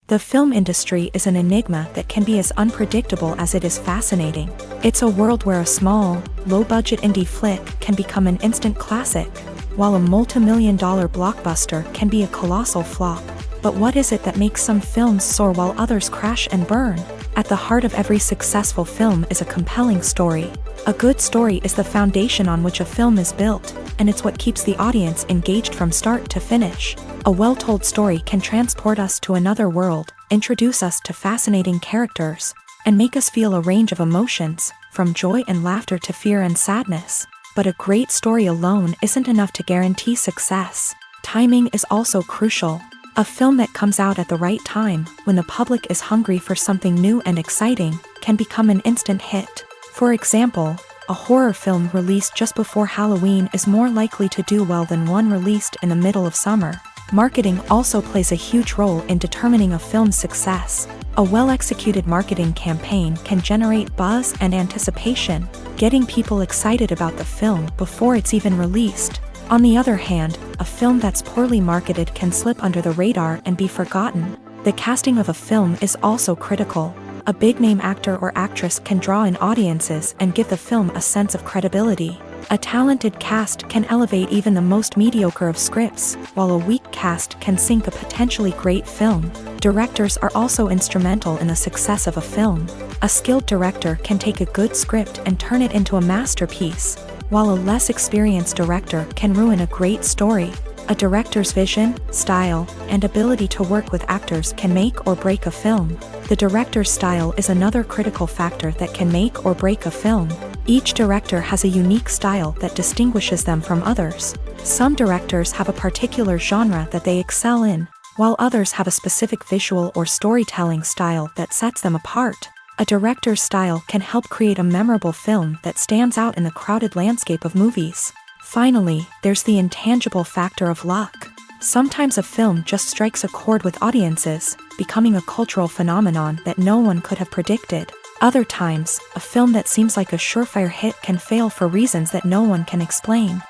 A: The film industry is an enigma that can be as unpredictable as it is fascinating. It's a world where a small, low-budget indie flick can become an instant classic, while a multi-million-dollar blockbuster can be a colossal flop. But what is it that makes some films soar while others crash and burn? At the heart of every successful film is a compelling story. A good story is the foundation on which a film is built, and it's what keeps the audience engaged from start to finish. A well-told story can transport us to another world, introduce us to fascinating characters, and make us feel a range of emotions, from joy and laughter to fear and sadness. But a great story alone isn't enough to guarantee success. Timing is also crucial. A film that comes out at the right time, when the public is hungry for something new and exciting, can become an instant hit. For example, a horror film released just before Halloween is more likely to do well than one released in the middle of summer. Marketing also plays a huge role in determining a film's success. A well-executed marketing campaign can generate buzz and anticipation, getting people excited about the film before it's even released. On the other hand, a film that's poorly marketed can slip under the radar and be forgotten. The casting of a film is also critical. A big-name actor or actress can draw in audiences and give the film a sense of credibility. A talented cast can elevate even the most mediocre of scripts, while a weak cast can sink a potentially great film. Directors are also instrumental in the success of a film. A skilled director can take a good script and turn it into a masterpiece, while a less experienced director can ruin a great story. A director's vision, style, and ability to work with actors can make or break a film. The director's style is another critical factor that can make or break a film. Each director has a unique style that distinguishes them from others. Some directors have a particular genre that they excel in, while others have a specific visual or storytelling style that sets them apart. A director's style can help create a memorable film that stands out in the crowded landscape of movies. Finally, there's the intangible factor of luck. Sometimes a film just strikes a chord with audiences, becoming a cultural phenomenon that no one could have predicted. Other times, a film that seems like a surefire hit can fail for reasons that no one can explain.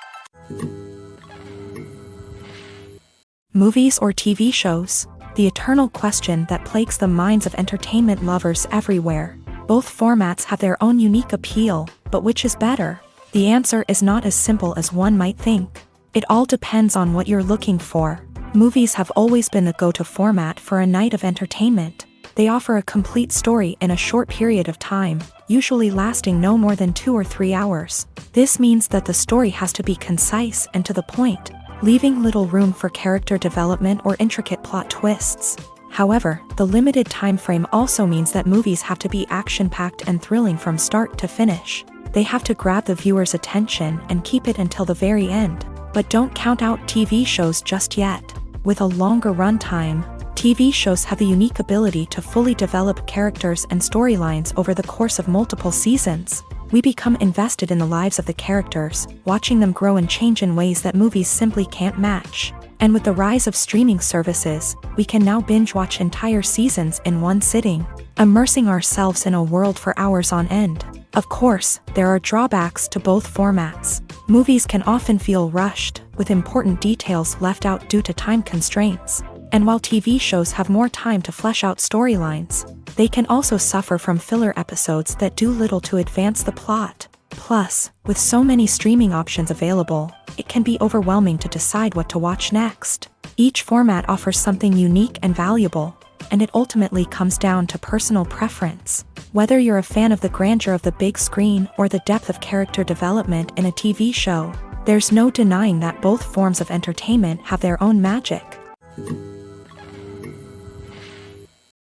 A: Movies or TV shows? The eternal question that plagues the minds of entertainment lovers everywhere. Both formats have their own unique appeal, but which is better? The answer is not as simple as one might think. It all depends on what you're looking for. Movies have always been the go-to format for a night of entertainment. They offer a complete story in a short period of time, usually lasting no more than 2 or 3 hours. This means that the story has to be concise and to the point, leaving little room for character development or intricate plot twists. However, the limited time frame also means that movies have to be action-packed and thrilling from start to finish. They have to grab the viewer's attention and keep it until the very end. But don't count out TV shows just yet. With a longer runtime, TV shows have the unique ability to fully develop characters and storylines over the course of multiple seasons. We become invested in the lives of the characters, watching them grow and change in ways that movies simply can't match. And with the rise of streaming services, we can now binge-watch entire seasons in one sitting, immersing ourselves in a world for hours on end. Of course, there are drawbacks to both formats. Movies can often feel rushed, with important details left out due to time constraints. And while TV shows have more time to flesh out storylines, they can also suffer from filler episodes that do little to advance the plot. Plus, with so many streaming options available, it can be overwhelming to decide what to watch next. Each format offers something unique and valuable, and it ultimately comes down to personal preference. Whether you're a fan of the grandeur of the big screen or the depth of character development in a TV show, there's no denying that both forms of entertainment have their own magic.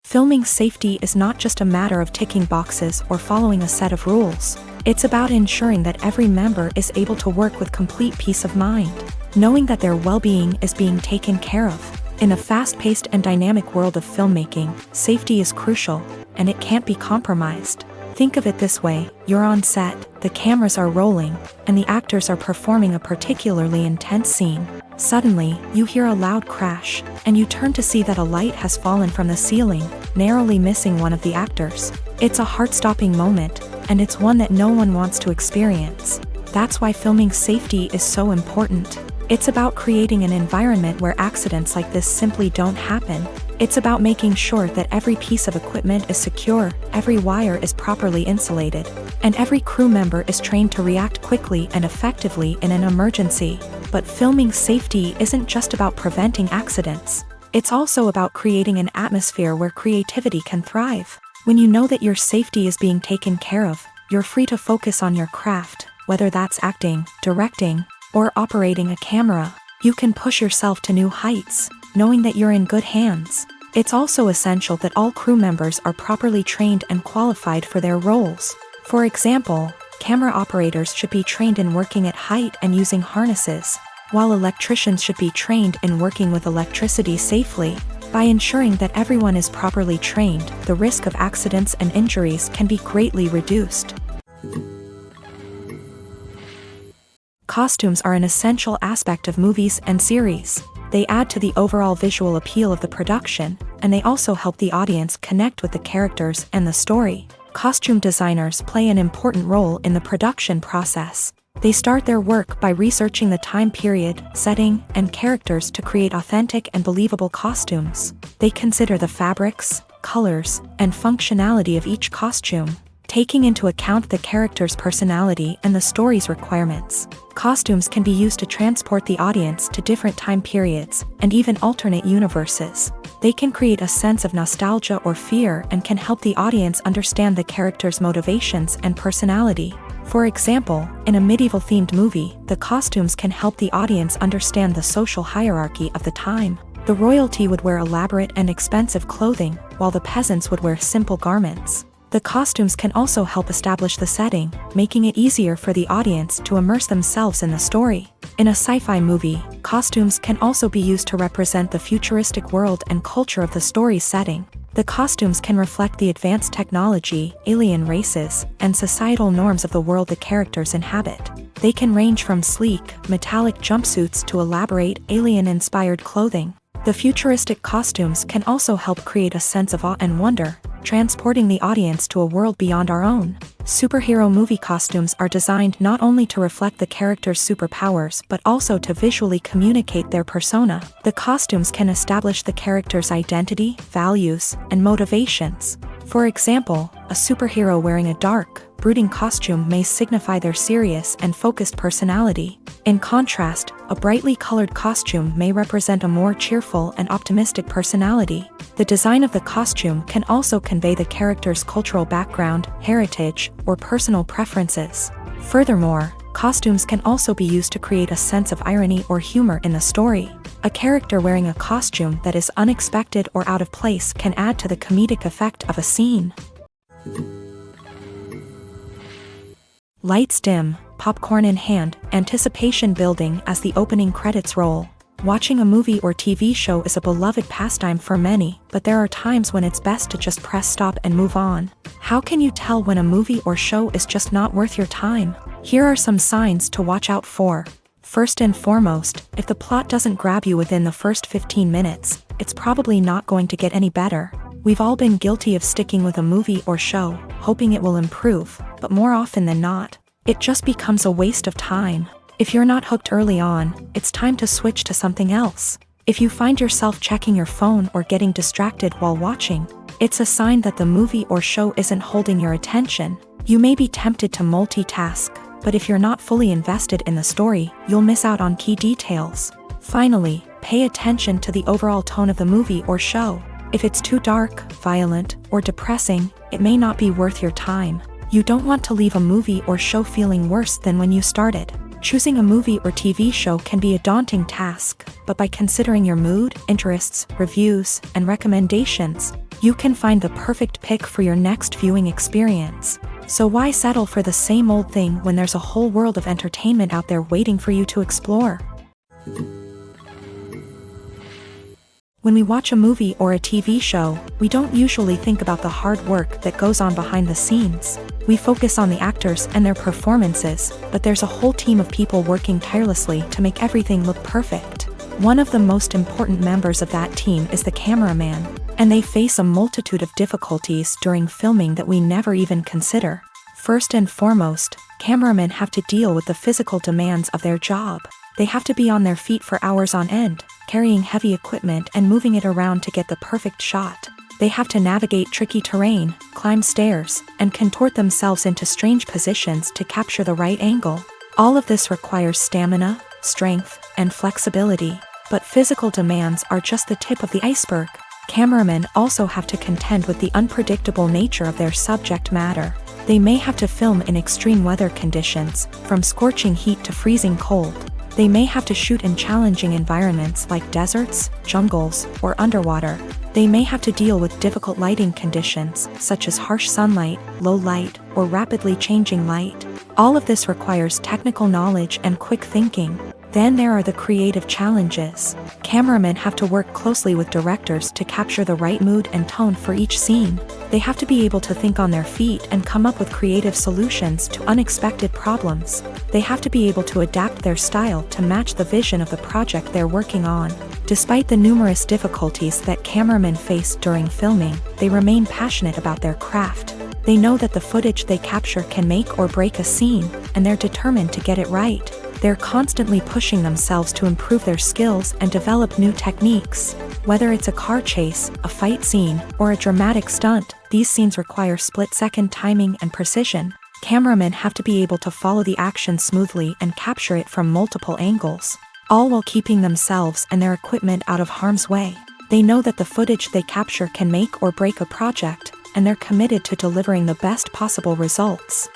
A: Filming safety is not just a matter of ticking boxes or following a set of rules. It's about ensuring that every member is able to work with complete peace of mind. knowing that their well-being is being taken care of. In a fast-paced and dynamic world of filmmaking, safety is crucial, and it can't be compromised. Think of it this way: you're on set, the cameras are rolling, and the actors are performing a particularly intense scene. Suddenly, you hear a loud crash, and you turn to see that a light has fallen from the ceiling, narrowly missing one of the actors. It's a heart-stopping moment, and it's one that no one wants to experience. That's why filming safety is so important. It's about creating an environment where accidents like this simply don't happen. It's about making sure that every piece of equipment is secure, every wire is properly insulated, and every crew member is trained to react quickly and effectively in an emergency. But filming safety isn't just about preventing accidents. It's also about creating an atmosphere where creativity can thrive. When you know that your safety is being taken care of, you're free to focus on your craft, whether that's acting, directing, or operating a camera. You can push yourself to new heights, knowing that you're in good hands. It's also essential that all crew members are properly trained and qualified for their roles. For example, camera operators should be trained in working at height and using harnesses, while electricians should be trained in working with electricity safely. By ensuring that everyone is properly trained, the risk of accidents and injuries can be greatly reduced. Costumes are an essential aspect of movies and series. They add to the overall visual appeal of the production, and they also help the audience connect with the characters and the story. Costume designers play an important role in the production process. They start their work by researching the time period, setting, and characters to create authentic and believable costumes. They consider the fabrics, colors, and functionality of each costume, taking into account the character's personality and the story's requirements. Costumes can be used to transport the audience to different time periods, and even alternate universes. They can create a sense of nostalgia or fear and can help the audience understand the character's motivations and personality. For example, in a medieval-themed movie, the costumes can help the audience understand the social hierarchy of the time. The royalty would wear elaborate and expensive clothing, while the peasants would wear simple garments. The costumes can also help establish the setting, making it easier for the audience to immerse themselves in the story. In a sci-fi movie, costumes can also be used to represent the futuristic world and culture of the story's setting. The costumes can reflect the advanced technology, alien races, and societal norms of the world the characters inhabit. They can range from sleek, metallic jumpsuits to elaborate, alien-inspired clothing. The futuristic costumes can also help create a sense of awe and wonder, transporting the audience to a world beyond our own. Superhero movie costumes are designed not only to reflect the character's superpowers but also to visually communicate their persona. The costumes can establish the character's identity, values, and motivations. For example, a superhero wearing a dark, brooding costume may signify their serious and focused personality. In contrast, a brightly colored costume may represent a more cheerful and optimistic personality. The design of the costume can also convey the character's cultural background, heritage, or personal preferences. Furthermore, costumes can also be used to create a sense of irony or humor in the story. A character wearing a costume that is unexpected or out of place can add to the comedic effect of a scene. Lights dim, popcorn in hand, anticipation building as the opening credits roll. Watching a movie or TV show is a beloved pastime for many, but there are times when it's best to just press stop and move on. How can you tell when a movie or show is just not worth your time? Here are some signs to watch out for. First and foremost, if the plot doesn't grab you within the first 15 minutes, it's probably not going to get any better. We've all been guilty of sticking with a movie or show, hoping it will improve, but more often than not, it just becomes a waste of time. If you're not hooked early on, it's time to switch to something else. If you find yourself checking your phone or getting distracted while watching, it's a sign that the movie or show isn't holding your attention. You may be tempted to multitask, but if you're not fully invested in the story, you'll miss out on key details. Finally, pay attention to the overall tone of the movie or show. If it's too dark, violent, or depressing, it may not be worth your time. You don't want to leave a movie or show feeling worse than when you started. Choosing a movie or TV show can be a daunting task, but by considering your mood, interests, reviews, and recommendations, you can find the perfect pick for your next viewing experience. So why settle for the same old thing when there's a whole world of entertainment out there waiting for you to explore? When we watch a movie or a TV show, we don't usually think about the hard work that goes on behind the scenes. We focus on the actors and their performances, but there's a whole team of people working tirelessly to make everything look perfect. One of the most important members of that team is the cameraman, and they face a multitude of difficulties during filming that we never even consider. First and foremost, cameramen have to deal with the physical demands of their job. They have to be on their feet for hours on end, carrying heavy equipment and moving it around to get the perfect shot. They have to navigate tricky terrain, climb stairs, and contort themselves into strange positions to capture the right angle. All of this requires stamina, strength, and flexibility. But physical demands are just the tip of the iceberg. Cameramen also have to contend with the unpredictable nature of their subject matter. They may have to film in extreme weather conditions, from scorching heat to freezing cold. They may have to shoot in challenging environments like deserts, jungles, or underwater. They may have to deal with difficult lighting conditions, such as harsh sunlight, low light, or rapidly changing light. All of this requires technical knowledge and quick thinking. Then there are the creative challenges. Cameramen have to work closely with directors to capture the right mood and tone for each scene. They have to be able to think on their feet and come up with creative solutions to unexpected problems. They have to be able to adapt their style to match the vision of the project they're working on. Despite the numerous difficulties that cameramen face during filming, they remain passionate about their craft. They know that the footage they capture can make or break a scene, and they're determined to get it right. They're constantly pushing themselves to improve their skills and develop new techniques. Whether it's a car chase, a fight scene, or a dramatic stunt, these scenes require split-second timing and precision. Cameramen have to be able to follow the action smoothly and capture it from multiple angles, all while keeping themselves and their equipment out of harm's way. They know that the footage they capture can make or break a project, and they're committed to delivering the best possible results.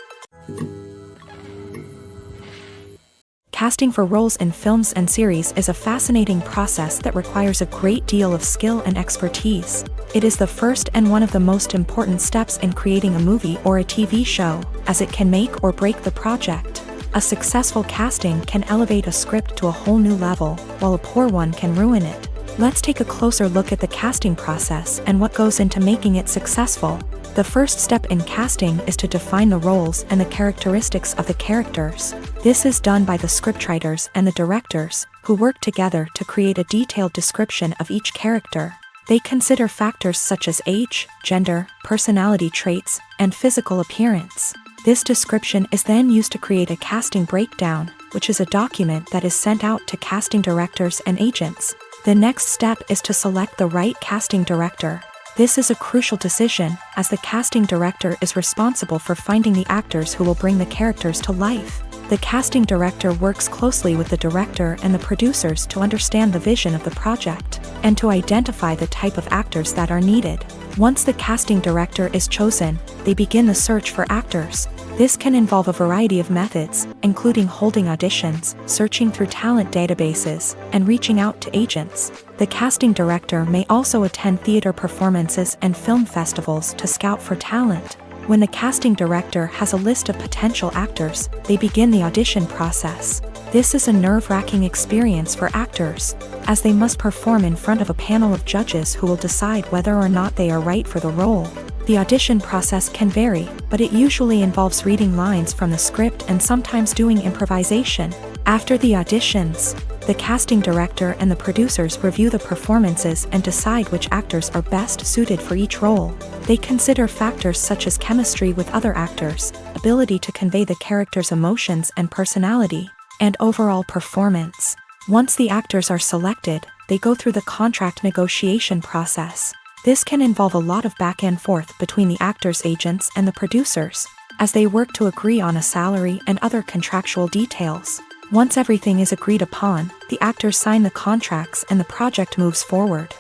A: Casting for roles in films and series is a fascinating process that requires a great deal of skill and expertise. It is the first and one of the most important steps in creating a movie or a TV show, as it can make or break the project. A successful casting can elevate a script to a whole new level, while a poor one can ruin it. Let's take a closer look at the casting process and what goes into making it successful. The first step in casting is to define the roles and the characteristics of the characters. This is done by the scriptwriters and the directors, who work together to create a detailed description of each character. They consider factors such as age, gender, personality traits, and physical appearance. This description is then used to create a casting breakdown, which is a document that is sent out to casting directors and agents. The next step is to select the right casting director. This is a crucial decision, as the casting director is responsible for finding the actors who will bring the characters to life. The casting director works closely with the director and the producers to understand the vision of the project, and to identify the type of actors that are needed. Once the casting director is chosen, they begin the search for actors. This can involve a variety of methods, including holding auditions, searching through talent databases, and reaching out to agents. The casting director may also attend theater performances and film festivals to scout for talent. When the casting director has a list of potential actors, they begin the audition process. This is a nerve-wracking experience for actors, as they must perform in front of a panel of judges who will decide whether or not they are right for the role. The audition process can vary, but it usually involves reading lines from the script and sometimes doing improvisation. After the auditions, the casting director and the producers review the performances and decide which actors are best suited for each role. They consider factors such as chemistry with other actors, ability to convey the character's emotions and personality, and overall performance. Once the actors are selected, they go through the contract negotiation process. This can involve a lot of back and forth between the actors' agents and the producers, as they work to agree on a salary and other contractual details. Once everything is agreed upon, the actors sign the contracts and the project moves forward.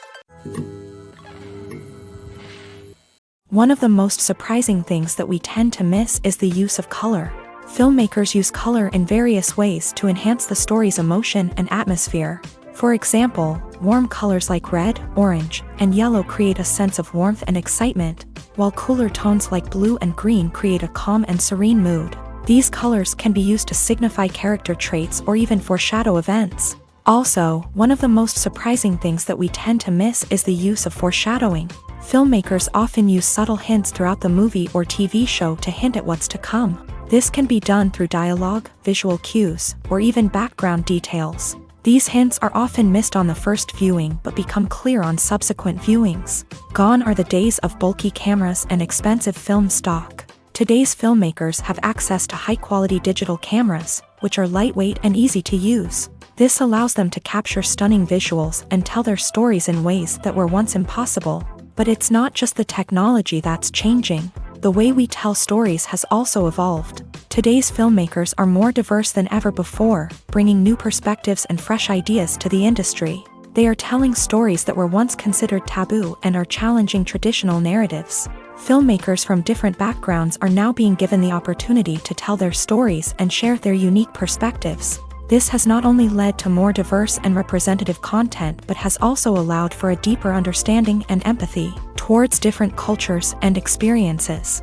A: One of the most surprising things that we tend to miss is the use of color. Filmmakers use color in various ways to enhance the story's emotion and atmosphere. For example, warm colors like red, orange, and yellow create a sense of warmth and excitement, while cooler tones like blue and green create a calm and serene mood. These colors can be used to signify character traits or even foreshadow events. Also, one of the most surprising things that we tend to miss is the use of foreshadowing. Filmmakers often use subtle hints throughout the movie or TV show to hint at what's to come. This can be done through dialogue, visual cues, or even background details. These hints are often missed on the first viewing but become clear on subsequent viewings. Gone are the days of bulky cameras and expensive film stock. Today's filmmakers have access to high-quality digital cameras, which are lightweight and easy to use. This allows them to capture stunning visuals and tell their stories in ways that were once impossible. But it's not just the technology that's changing. The way we tell stories has also evolved. Today's filmmakers are more diverse than ever before, bringing new perspectives and fresh ideas to the industry. They are telling stories that were once considered taboo and are challenging traditional narratives. Filmmakers from different backgrounds are now being given the opportunity to tell their stories and share their unique perspectives. This has not only led to more diverse and representative content but has also allowed for a deeper understanding and empathy towards different cultures and experiences.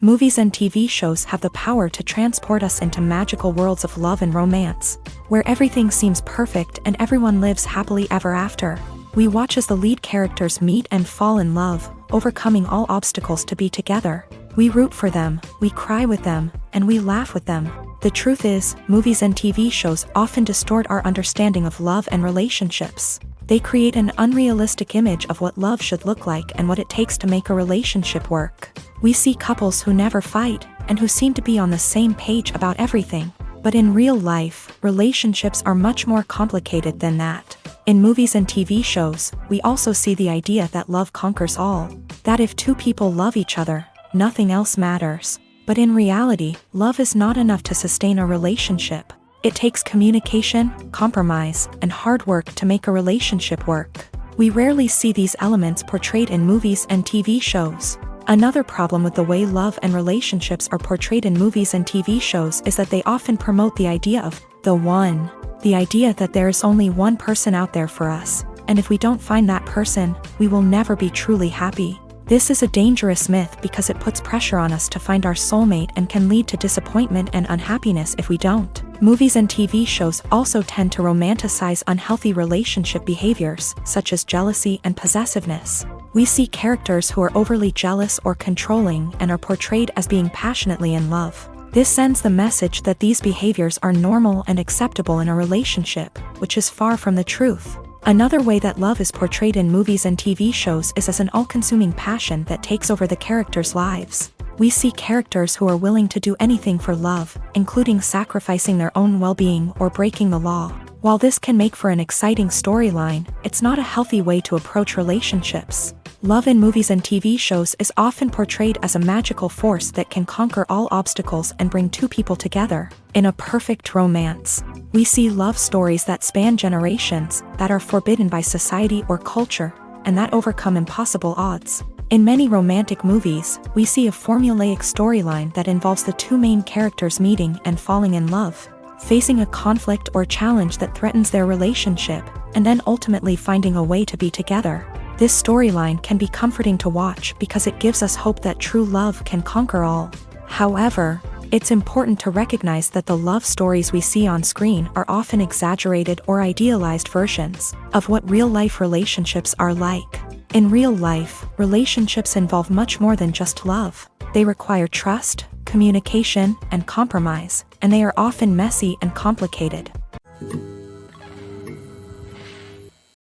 A: Movies and TV shows have the power to transport us into magical worlds of love and romance, where everything seems perfect and everyone lives happily ever after. We watch as the lead characters meet and fall in love, overcoming all obstacles to be together. We root for them, we cry with them, and we laugh with them. The truth is, movies and TV shows often distort our understanding of love and relationships. They create an unrealistic image of what love should look like and what it takes to make a relationship work. We see couples who never fight, and who seem to be on the same page about everything. But in real life, relationships are much more complicated than that. In movies and TV shows, we also see the idea that love conquers all. That if two people love each other, nothing else matters. But in reality, love is not enough to sustain a relationship. It takes communication, compromise, and hard work to make a relationship work. We rarely see these elements portrayed in movies and TV shows. Another problem with the way love and relationships are portrayed in movies and TV shows is that they often promote the idea of the one. The idea that there is only one person out there for us, and if we don't find that person, we will never be truly happy. This is a dangerous myth because it puts pressure on us to find our soulmate and can lead to disappointment and unhappiness if we don't. Movies and TV shows also tend to romanticize unhealthy relationship behaviors, such as jealousy and possessiveness. We see characters who are overly jealous or controlling and are portrayed as being passionately in love. This sends the message that these behaviors are normal and acceptable in a relationship, which is far from the truth. Another way that love is portrayed in movies and TV shows is as an all-consuming passion that takes over the characters' lives. We see characters who are willing to do anything for love, including sacrificing their own well-being or breaking the law. While this can make for an exciting storyline, it's not a healthy way to approach relationships. Love in movies and TV shows is often portrayed as a magical force that can conquer all obstacles and bring two people together in a perfect romance. We see love stories that span generations, that are forbidden by society or culture, and that overcome impossible odds. In many romantic movies, we see a formulaic storyline that involves the two main characters meeting and falling in love, facing a conflict or challenge that threatens their relationship, and then ultimately finding a way to be together. This storyline can be comforting to watch because it gives us hope that true love can conquer all. However, it's important to recognize that the love stories we see on screen are often exaggerated or idealized versions of what real-life relationships are like. In real life, relationships involve much more than just love. They require trust, communication, and compromise, and they are often messy and complicated.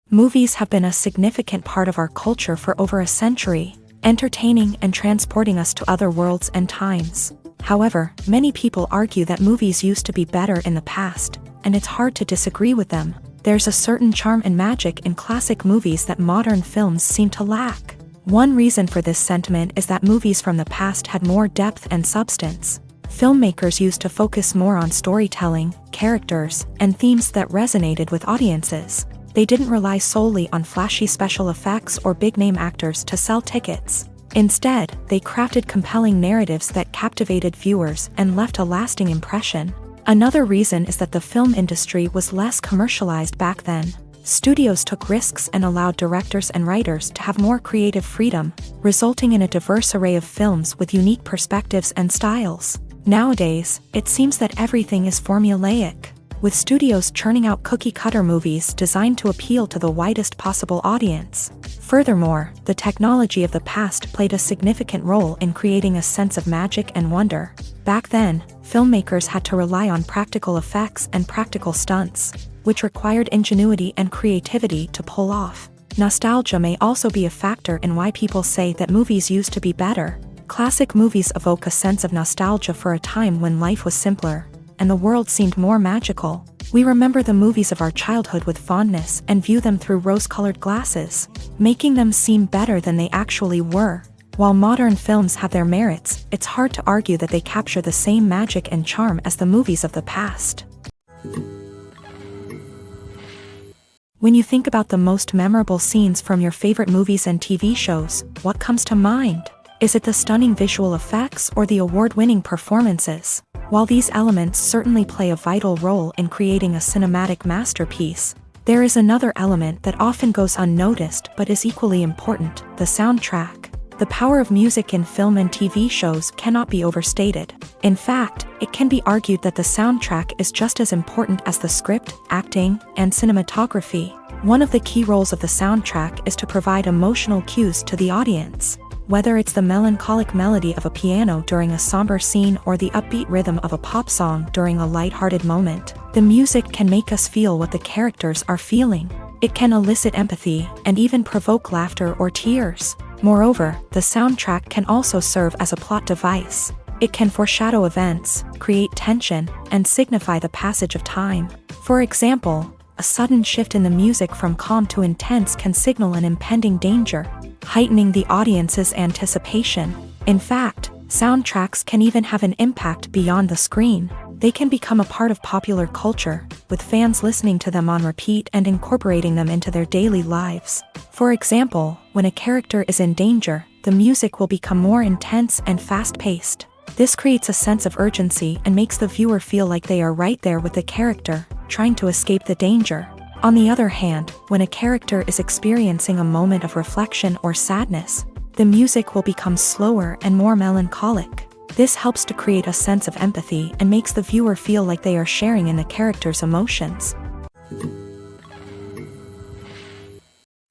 A: Movies have been a significant part of our culture for over a century, entertaining and transporting us to other worlds and times. However, many people argue that movies used to be better in the past, and it's hard to disagree with them. There's a certain charm and magic in classic movies that modern films seem to lack. One reason for this sentiment is that movies from the past had more depth and substance. Filmmakers used to focus more on storytelling, characters, and themes that resonated with audiences. They didn't rely solely on flashy special effects or big-name actors to sell tickets. Instead, they crafted compelling narratives that captivated viewers and left a lasting impression. Another reason is that the film industry was less commercialized back then. Studios took risks and allowed directors and writers to have more creative freedom, resulting in a diverse array of films with unique perspectives and styles. Nowadays, it seems that everything is formulaic, with studios churning out cookie-cutter movies designed to appeal to the widest possible audience. Furthermore, the technology of the past played a significant role in creating a sense of magic and wonder. Back then, filmmakers had to rely on practical effects and practical stunts, which required ingenuity and creativity to pull off. Nostalgia may also be a factor in why people say that movies used to be better. Classic movies evoke a sense of nostalgia for a time when life was simpler, and the world seemed more magical. We remember the movies of our childhood with fondness and view them through rose-colored glasses, making them seem better than they actually were. While modern films have their merits, it's hard to argue that they capture the same magic and charm as the movies of the past. When you think about the most memorable scenes from your favorite movies and TV shows, what comes to mind? Is it the stunning visual effects or the award-winning performances? While these elements certainly play a vital role in creating a cinematic masterpiece, there is another element that often goes unnoticed but is equally important: the soundtrack. The power of music in film and TV shows cannot be overstated. In fact, it can be argued that the soundtrack is just as important as the script, acting, and cinematography. One of the key roles of the soundtrack is to provide emotional cues to the audience. Whether it's the melancholic melody of a piano during a somber scene or the upbeat rhythm of a pop song during a light-hearted moment, the music can make us feel what the characters are feeling. It can elicit empathy and even provoke laughter or tears. Moreover, the soundtrack can also serve as a plot device. It can foreshadow events, create tension, and signify the passage of time. For example, a sudden shift in the music from calm to intense can signal an impending danger, heightening the audience's anticipation. In fact, soundtracks can even have an impact beyond the screen. They can become a part of popular culture, with fans listening to them on repeat and incorporating them into their daily lives. For example, when a character is in danger, the music will become more intense and fast-paced. This creates a sense of urgency and makes the viewer feel like they are right there with the character, trying to escape the danger. On the other hand, when a character is experiencing a moment of reflection or sadness, the music will become slower and more melancholic. This helps to create a sense of empathy and makes the viewer feel like they are sharing in the character's emotions.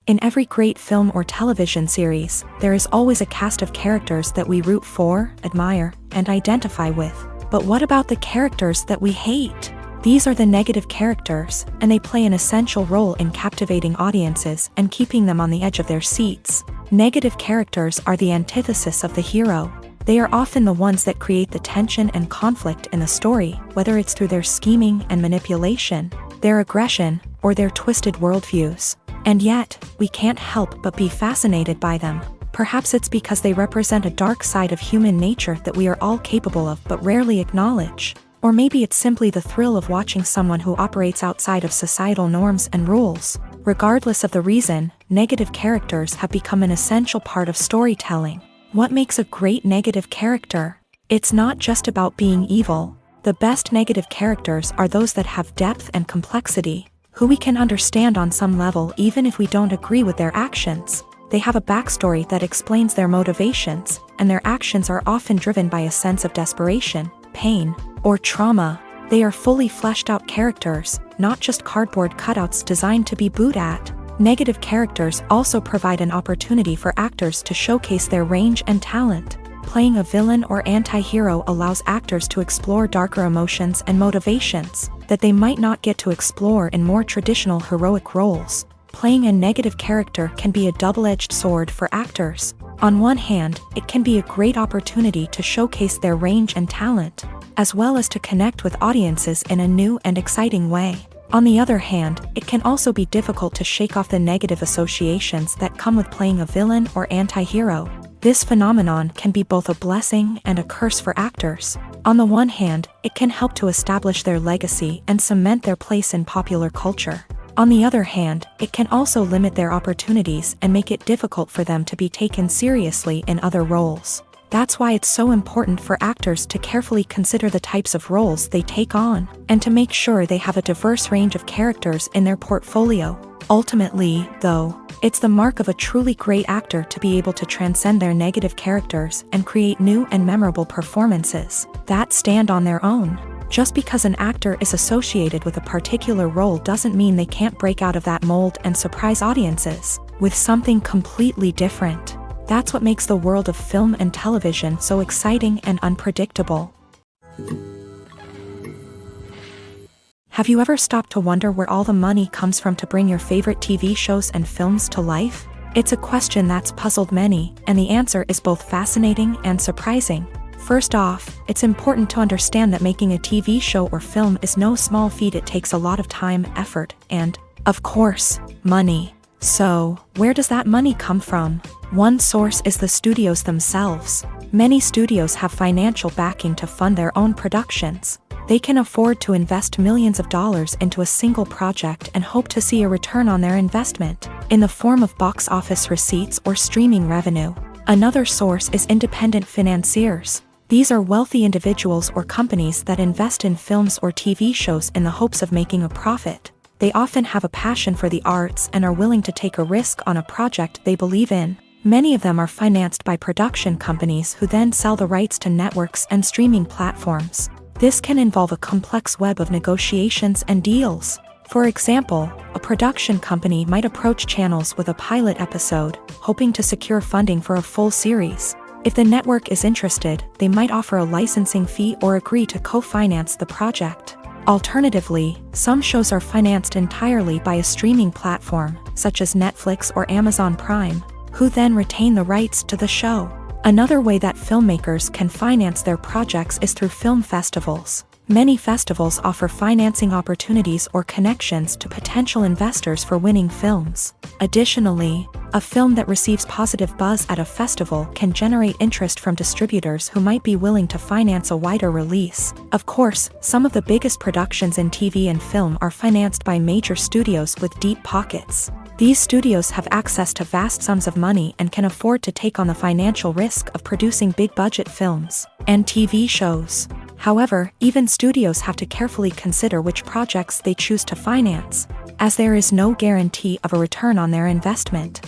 A: In every great film or television series, there is always a cast of characters that we root for, admire, and identify with. But what about the characters that we hate? These are the negative characters, and they play an essential role in captivating audiences and keeping them on the edge of their seats. Negative characters are the antithesis of the hero. They are often the ones that create the tension and conflict in the story, whether it's through their scheming and manipulation, their aggression, or their twisted worldviews. And yet, we can't help but be fascinated by them. Perhaps it's because they represent a dark side of human nature that we are all capable of but rarely acknowledge. Or maybe it's simply the thrill of watching someone who operates outside of societal norms and rules. Regardless of the reason, negative characters have become an essential part of storytelling. What makes a great negative character? It's not just about being evil. The best negative characters are those that have depth and complexity, who we can understand on some level even if we don't agree with their actions. They have a backstory that explains their motivations, and their actions are often driven by a sense of desperation, pain, or trauma. They are fully fleshed out characters, not just cardboard cutouts designed to be booed at. Negative characters also provide an opportunity for actors to showcase their range and talent. Playing a villain or anti-hero allows actors to explore darker emotions and motivations that they might not get to explore in more traditional heroic roles. Playing a negative character can be a double-edged sword for actors. On one hand, it can be a great opportunity to showcase their range and talent, as well as to connect with audiences in a new and exciting way. On the other hand, it can also be difficult to shake off the negative associations that come with playing a villain or anti-hero. This phenomenon can be both a blessing and a curse for actors. On the one hand, it can help to establish their legacy and cement their place in popular culture. On the other hand, it can also limit their opportunities and make it difficult for them to be taken seriously in other roles. That's why it's so important for actors to carefully consider the types of roles they take on, and to make sure they have a diverse range of characters in their portfolio. Ultimately, though, It's the mark of a truly great actor to be able to transcend their negative characters and create new and memorable performances that stand on their own. Just because an actor is associated with a particular role doesn't mean they can't break out of that mold and surprise audiences with something completely different. That's what makes the world of film and television so exciting and unpredictable. Have you ever stopped to wonder where all the money comes from to bring your favorite TV shows and films to life? It's a question that's puzzled many, and the answer is both fascinating and surprising. First off, it's important to understand that making a TV show or film is no small feat. It takes a lot of time, effort, and, of course, money. So, where does that money come from? One source is the studios themselves. Many studios have financial backing to fund their own productions. They can afford to invest millions of dollars into a single project and hope to see a return on their investment in the form of box office receipts or streaming revenue. Another source is independent financiers. These are wealthy individuals or companies that invest in films or TV shows in the hopes of making a profit. They often have a passion for the arts and are willing to take a risk on a project they believe in. Many of them are financed by production companies who then sell the rights to networks and streaming platforms. This can involve a complex web of negotiations and deals. For example, a production company might approach channels with a pilot episode, hoping to secure funding for a full series. If the network is interested, they might offer a licensing fee or agree to co-finance the project. Alternatively, some shows are financed entirely by a streaming platform, such as Netflix or Amazon Prime, who then retain the rights to the show. Another way that filmmakers can finance their projects is through film festivals. Many festivals offer financing opportunities or connections to potential investors for winning films. Additionally, a film that receives positive buzz at a festival can generate interest from distributors who might be willing to finance a wider release. Of course, some of the biggest productions in TV and film are financed by major studios with deep pockets. These studios have access to vast sums of money and can afford to take on the financial risk of producing big-budget films and TV shows. However, even studios have to carefully consider which projects they choose to finance, as there is no guarantee of a return on their investment.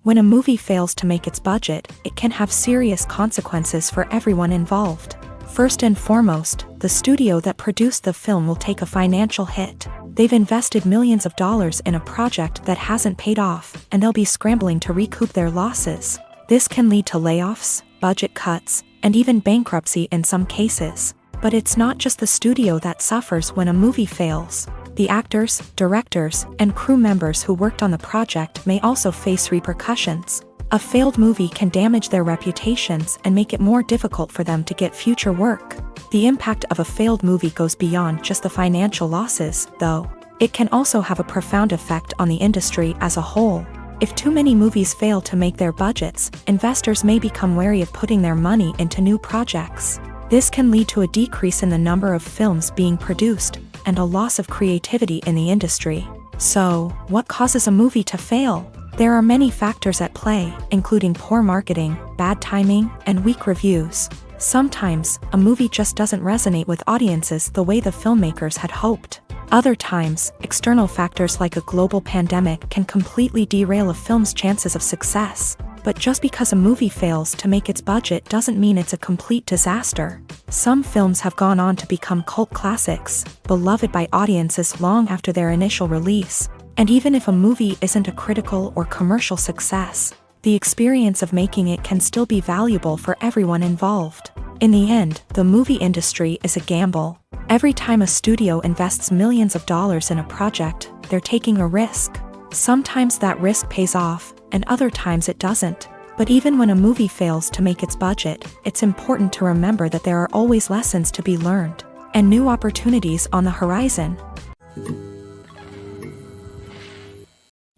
A: When a movie fails to make its budget, it can have serious consequences for everyone involved. First and foremost, the studio that produced the film will take a financial hit. They've invested millions of dollars in a project that hasn't paid off, and they'll be scrambling to recoup their losses. This can lead to layoffs, budget cuts, and even bankruptcy in some cases. But it's not just the studio that suffers when a movie fails. The actors, directors, and crew members who worked on the project may also face repercussions. A failed movie can damage their reputations and make it more difficult for them to get future work. The impact of a failed movie goes beyond just the financial losses, though. It can also have a profound effect on the industry as a whole. If too many movies fail to make their budgets, investors may become wary of putting their money into new projects. This can lead to a decrease in the number of films being produced, and a loss of creativity in the industry. So, what causes a movie to fail? There are many factors at play, including poor marketing, bad timing, and weak reviews. Sometimes, a movie just doesn't resonate with audiences the way the filmmakers had hoped. Other times, external factors like a global pandemic can completely derail a film's chances of success. But just because a movie fails to make its budget doesn't mean it's a complete disaster. Some films have gone on to become cult classics, beloved by audiences long after their initial release. And even if a movie isn't a critical or commercial success, the experience of making it can still be valuable for everyone involved. In the end, the movie industry is a gamble. Every time a studio invests millions of dollars in a project, they're taking a risk. Sometimes that risk pays off, and other times it doesn't. But even when a movie fails to make its budget, it's important to remember that there are always lessons to be learned, and new opportunities on the horizon.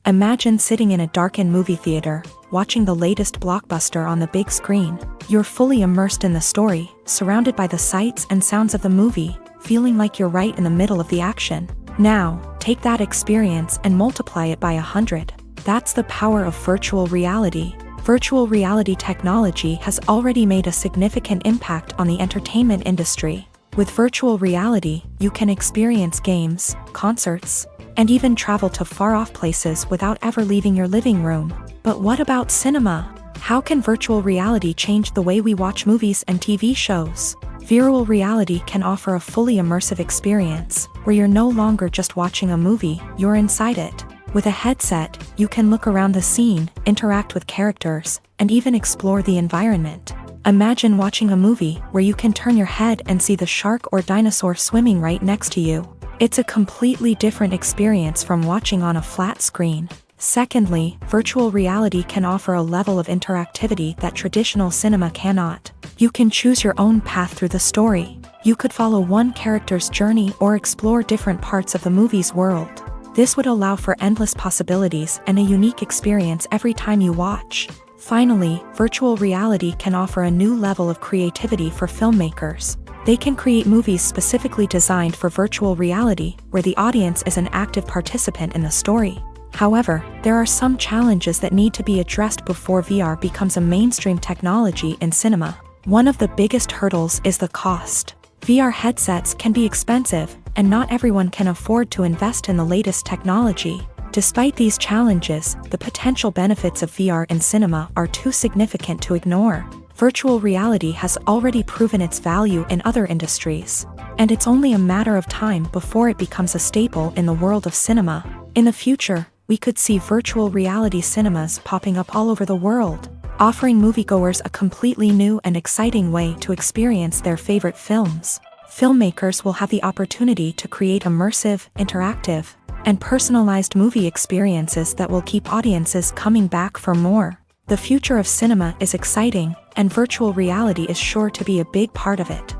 A: Imagine sitting in a darkened movie theater, watching the latest blockbuster on the big screen. You're fully immersed in the story, surrounded by the sights and sounds of the movie, feeling like you're right in the middle of the action. Now, take that experience and multiply it by 100. That's the power of virtual reality. Virtual reality technology has already made a significant impact on the entertainment industry. With virtual reality, you can experience games, concerts, and even travel to far-off places without ever leaving your living room. But what about cinema? How can virtual reality change the way we watch movies and TV shows? Virtual reality can offer a fully immersive experience, where you're no longer just watching a movie, you're inside it. With a headset, you can look around the scene, interact with characters, and even explore the environment. Imagine watching a movie where you can turn your head and see the shark or dinosaur swimming right next to you. It's a completely different experience from watching on a flat screen. Secondly, virtual reality can offer a level of interactivity that traditional cinema cannot. You can choose your own path through the story. You could follow one character's journey or explore different parts of the movie's world. This would allow for endless possibilities and a unique experience every time you watch. Finally, virtual reality can offer a new level of creativity for filmmakers. They can create movies specifically designed for virtual reality, where the audience is an active participant in the story. However, there are some challenges that need to be addressed before VR becomes a mainstream technology in cinema. One of the biggest hurdles is the cost. VR headsets can be expensive, and not everyone can afford to invest in the latest technology. Despite these challenges, the potential benefits of VR in cinema are too significant to ignore. Virtual reality has already proven its value in other industries, and it's only a matter of time before it becomes a staple in the world of cinema. In the future, we could see virtual reality cinemas popping up all over the world, offering moviegoers a completely new and exciting way to experience their favorite films. Filmmakers will have the opportunity to create immersive, interactive, and personalized movie experiences that will keep audiences coming back for more. The future of cinema is exciting, and virtual reality is sure to be a big part of it.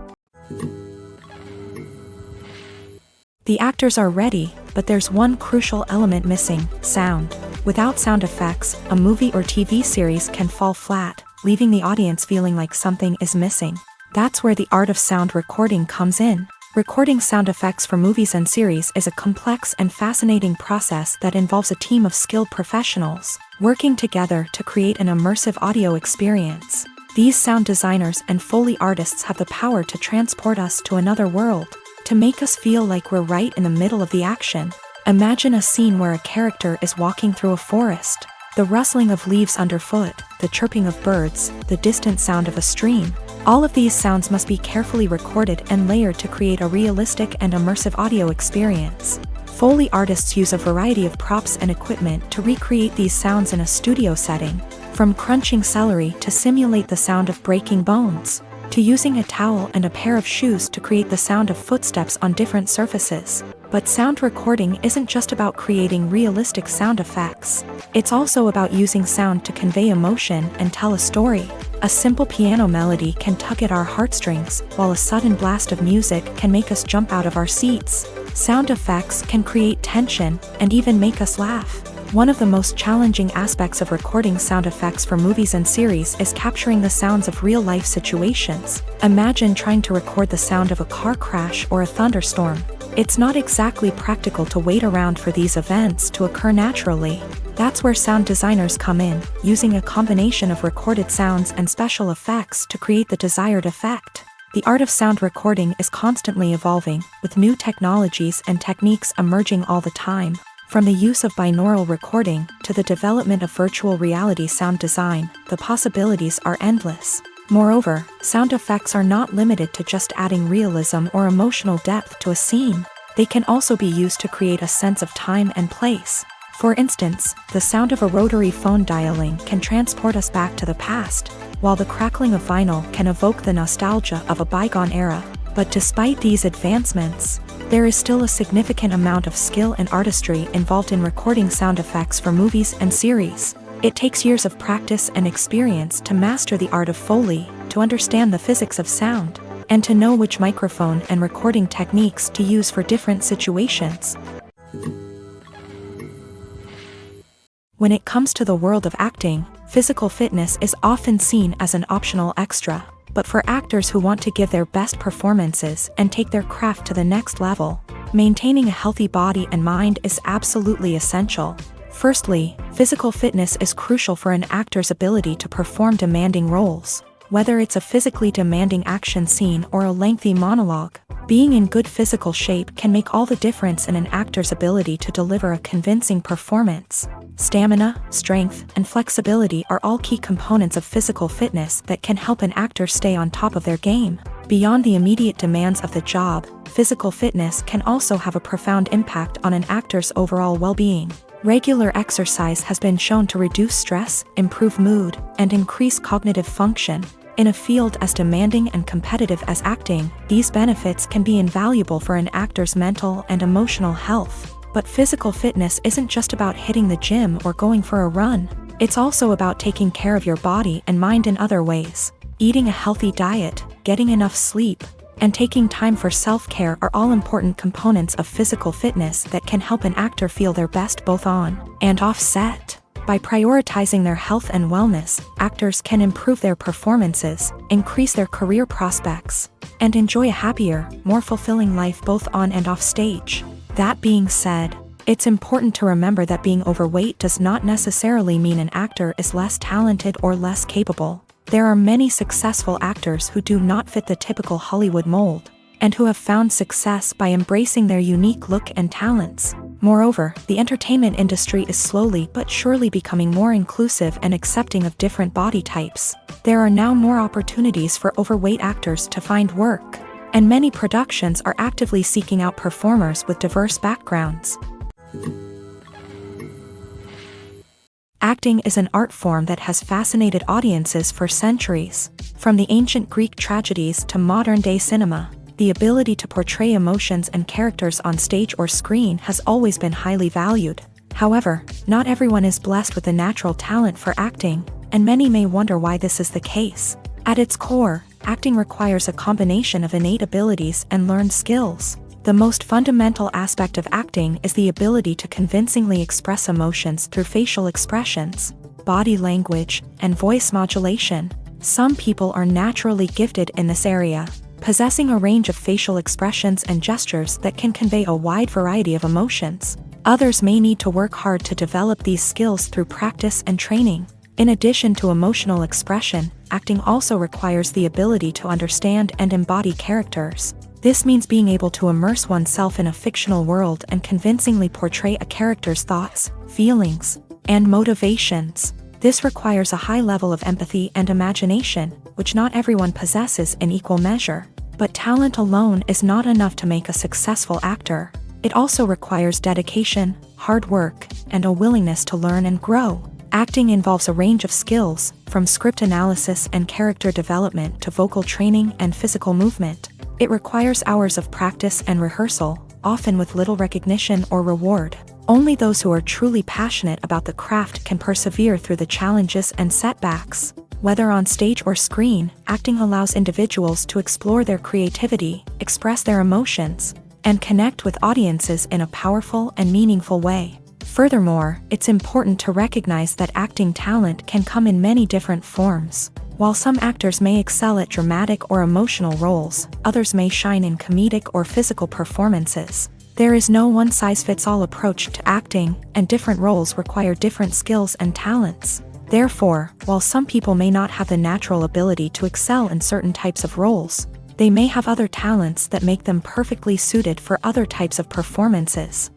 A: The actors are ready, but there's one crucial element missing: sound. Without sound effects, a movie or TV series can fall flat, leaving the audience feeling like something is missing. That's where the art of sound recording comes in. Recording sound effects for movies and series is a complex and fascinating process that involves a team of skilled professionals working together to create an immersive audio experience. These sound designers and Foley artists have the power to transport us to another world, to make us feel like we're right in the middle of the action. Imagine a scene where a character is walking through a forest. The rustling of leaves underfoot, the chirping of birds, the distant sound of a stream. All of these sounds must be carefully recorded and layered to create a realistic and immersive audio experience. Foley artists use a variety of props and equipment to recreate these sounds in a studio setting, from crunching celery to simulate the sound of breaking bones, to using a towel and a pair of shoes to create the sound of footsteps on different surfaces. But sound recording isn't just about creating realistic sound effects. It's also about using sound to convey emotion and tell a story. A simple piano melody can tug at our heartstrings, while a sudden blast of music can make us jump out of our seats. Sound effects can create tension and even make us laugh. One of the most challenging aspects of recording sound effects for movies and series is capturing the sounds of real-life situations. Imagine trying to record the sound of a car crash or a thunderstorm. It's not exactly practical to wait around for these events to occur naturally. That's where sound designers come in, using a combination of recorded sounds and special effects to create the desired effect. The art of sound recording is constantly evolving, with new technologies and techniques emerging all the time. From the use of binaural recording to the development of virtual reality sound design, the possibilities are endless. Moreover, sound effects are not limited to just adding realism or emotional depth to a scene. They can also be used to create a sense of time and place. For instance, the sound of a rotary phone dialing can transport us back to the past, while the crackling of vinyl can evoke the nostalgia of a bygone era. But despite these advancements, there is still a significant amount of skill and artistry involved in recording sound effects for movies and series. It takes years of practice and experience to master the art of Foley, to understand the physics of sound, and to know which microphone and recording techniques to use for different situations. When it comes to the world of acting, physical fitness is often seen as an optional extra. But for actors who want to give their best performances and take their craft to the next level, maintaining a healthy body and mind is absolutely essential. Firstly, physical fitness is crucial for an actor's ability to perform demanding roles. Whether it's a physically demanding action scene or a lengthy monologue, Being in good physical shape can make all the difference in an actor's ability to deliver a convincing performance. Stamina, strength, and flexibility are all key components of physical fitness that can help an actor stay on top of their game. Beyond the immediate demands of the job, physical fitness can also have a profound impact on an actor's overall well-being. Regular exercise has been shown to reduce stress, improve mood, and increase cognitive function. In a field as demanding and competitive as acting, these benefits can be invaluable for an actor's mental and emotional health. But physical fitness isn't just about hitting the gym or going for a run. It's also about taking care of your body and mind in other ways. Eating a healthy diet, getting enough sleep, and taking time for self-care are all important components of physical fitness that can help an actor feel their best both on and off set. By prioritizing their health and wellness, actors can improve their performances, increase their career prospects, and enjoy a happier, more fulfilling life both on and off stage. That being said, it's important to remember that being overweight does not necessarily mean an actor is less talented or less capable. There are many successful actors who do not fit the typical Hollywood mold, and who have found success by embracing their unique look and talents. Moreover, the entertainment industry is slowly but surely becoming more inclusive and accepting of different body types. There are now more opportunities for overweight actors to find work, and many productions are actively seeking out performers with diverse backgrounds. Acting is an art form that has fascinated audiences for centuries. From the ancient Greek tragedies to modern-day cinema, the ability to portray emotions and characters on stage or screen has always been highly valued. However, not everyone is blessed with a natural talent for acting, and many may wonder why this is the case. At its core, acting requires a combination of innate abilities and learned skills. The most fundamental aspect of acting is the ability to convincingly express emotions through facial expressions, body language, and voice modulation. Some people are naturally gifted in this area, possessing a range of facial expressions and gestures that can convey a wide variety of emotions. Others may need to work hard to develop these skills through practice and training. In addition to emotional expression, acting also requires the ability to understand and embody characters. This means being able to immerse oneself in a fictional world and convincingly portray a character's thoughts, feelings, and motivations. This requires a high level of empathy and imagination, which not everyone possesses in equal measure. But talent alone is not enough to make a successful actor. It also requires dedication, hard work, and a willingness to learn and grow. Acting involves a range of skills, from script analysis and character development to vocal training and physical movement. It requires hours of practice and rehearsal, often with little recognition or reward. Only those who are truly passionate about the craft can persevere through the challenges and setbacks. Whether on stage or screen, acting allows individuals to explore their creativity, express their emotions, and connect with audiences in a powerful and meaningful way. Furthermore, it's important to recognize that acting talent can come in many different forms. While some actors may excel at dramatic or emotional roles, others may shine in comedic or physical performances. There is no one-size-fits-all approach to acting, and different roles require different skills and talents. Therefore, while some people may not have the natural ability to excel in certain types of roles, they may have other talents that make them perfectly suited for other types of performances.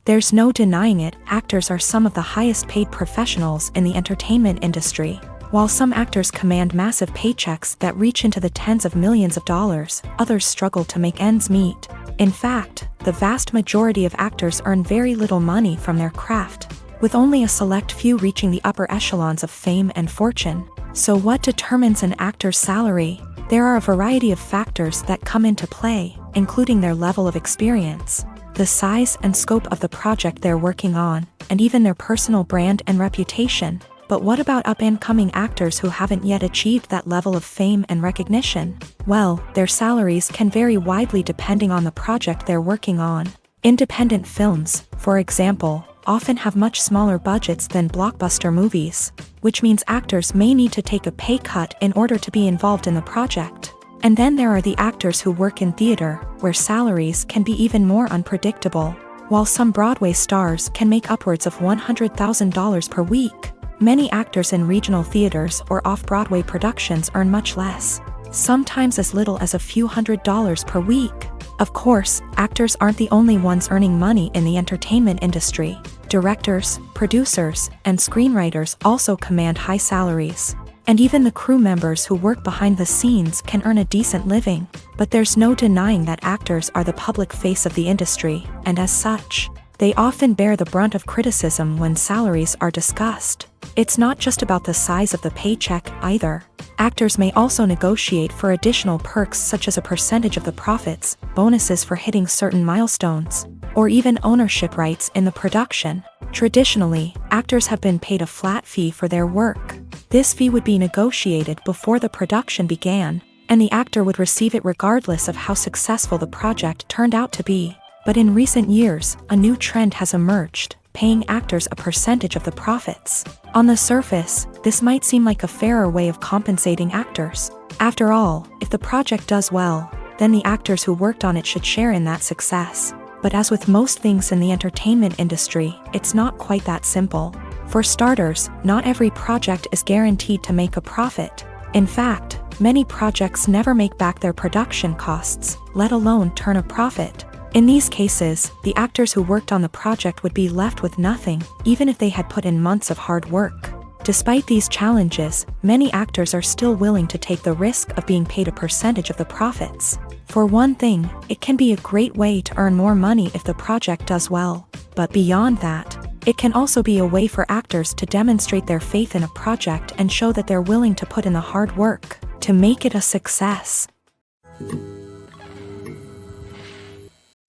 A: There's no denying it, actors are some of the highest paid professionals in the entertainment industry. While some actors command massive paychecks that reach into the tens of millions of dollars, others struggle to make ends meet. In fact, the vast majority of actors earn very little money from their craft, with only a select few reaching the upper echelons of fame and fortune. So what determines an actor's salary? There are a variety of factors that come into play, including their level of experience, the size and scope of the project they're working on, and even their personal brand and reputation. But what about up-and-coming actors who haven't yet achieved that level of fame and recognition? Well, their salaries can vary widely depending on the project they're working on. Independent films, for example, often have much smaller budgets than blockbuster movies, which means actors may need to take a pay cut in order to be involved in the project. And then there are the actors who work in theater, where salaries can be even more unpredictable. While some Broadway stars can make upwards of $100,000 per week, many actors in regional theaters or off-Broadway productions earn much less. sometimes as little as a few $100s per week. Of course, actors aren't the only ones earning money in the entertainment industry. Directors, producers, and screenwriters also command high salaries. And even the crew members who work behind the scenes can earn a decent living. But there's no denying that actors are the public face of the industry, and as such, they often bear the brunt of criticism when salaries are discussed. It's not just about the size of the paycheck either. Actors may also negotiate for additional perks such as a percentage of the profits, bonuses for hitting certain milestones, or even ownership rights in the production. Traditionally, actors have been paid a flat fee for their work. This fee would be negotiated before the production began, and the actor would receive it regardless of how successful the project turned out to be. But in recent years, a new trend has emerged, paying actors a percentage of the profits. On the surface, this might seem like a fairer way of compensating actors. After all, if the project does well, then the actors who worked on it should share in that success. But as with most things in the entertainment industry, it's not quite that simple. For starters, not every project is guaranteed to make a profit. In fact, many projects never make back their production costs, let alone turn a profit. In these cases, the actors who worked on the project would be left with nothing, even if they had put in months of hard work. Despite these challenges, many actors are still willing to take the risk of being paid a percentage of the profits. For one thing, it can be a great way to earn more money if the project does well. But beyond that, it can also be a way for actors to demonstrate their faith in a project and show that they're willing to put in the hard work to make it a success.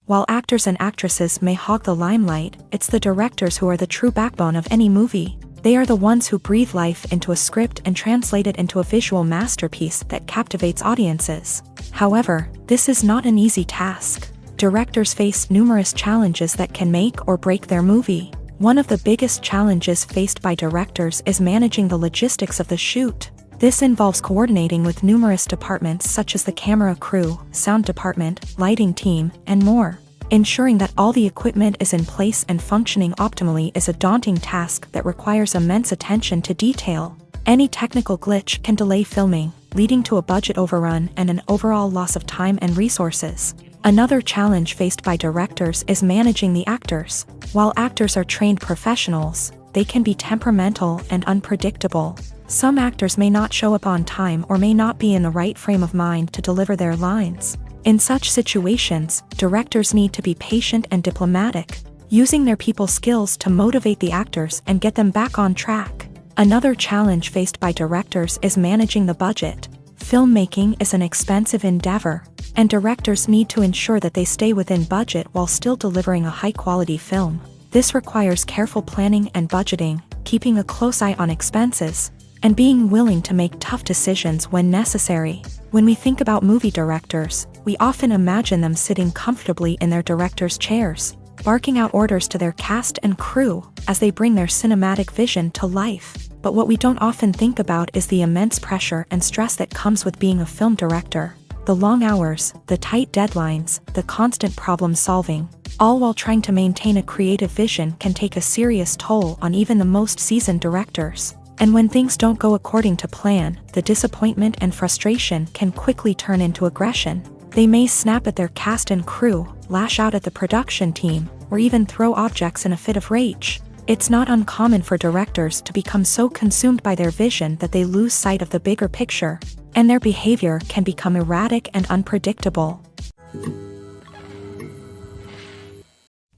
A: While actors and actresses may hog the limelight, it's the directors who are the true backbone of any movie. They are the ones who breathe life into a script and translate it into a visual masterpiece that captivates audiences. However, this is not an easy task. Directors face numerous challenges that can make or break their movie. One of the biggest challenges faced by directors is managing the logistics of the shoot. This involves coordinating with numerous departments such as the camera crew, sound department, lighting team, and more. Ensuring that all the equipment is in place and functioning optimally is a daunting task that requires immense attention to detail. Any technical glitch can delay filming, leading to a budget overrun and an overall loss of time and resources. Another challenge faced by directors is managing the actors. While actors are trained professionals, they can be temperamental and unpredictable. Some actors may not show up on time or may not be in the right frame of mind to deliver their lines. In such situations, directors need to be patient and diplomatic, using their people skills to motivate the actors and get them back on track. Another challenge faced by directors is managing the budget. Filmmaking is an expensive endeavor, and directors need to ensure that they stay within budget while still delivering a high-quality film. This requires careful planning and budgeting, keeping a close eye on expenses, and being willing to make tough decisions when necessary. When we think about movie directors, we often imagine them sitting comfortably in their director's chairs, barking out orders to their cast and crew as they bring their cinematic vision to life. But what we don't often think about is the immense pressure and stress that comes with being a film director. The long hours, the tight deadlines, the constant problem solving, all while trying to maintain a creative vision can take a serious toll on even the most seasoned directors. And when things don't go according to plan, the disappointment and frustration can quickly turn into aggression. They may snap at their cast and crew, lash out at the production team, or even throw objects in a fit of rage. It's not uncommon for directors to become so consumed by their vision that they lose sight of the bigger picture, and their behavior can become erratic and unpredictable.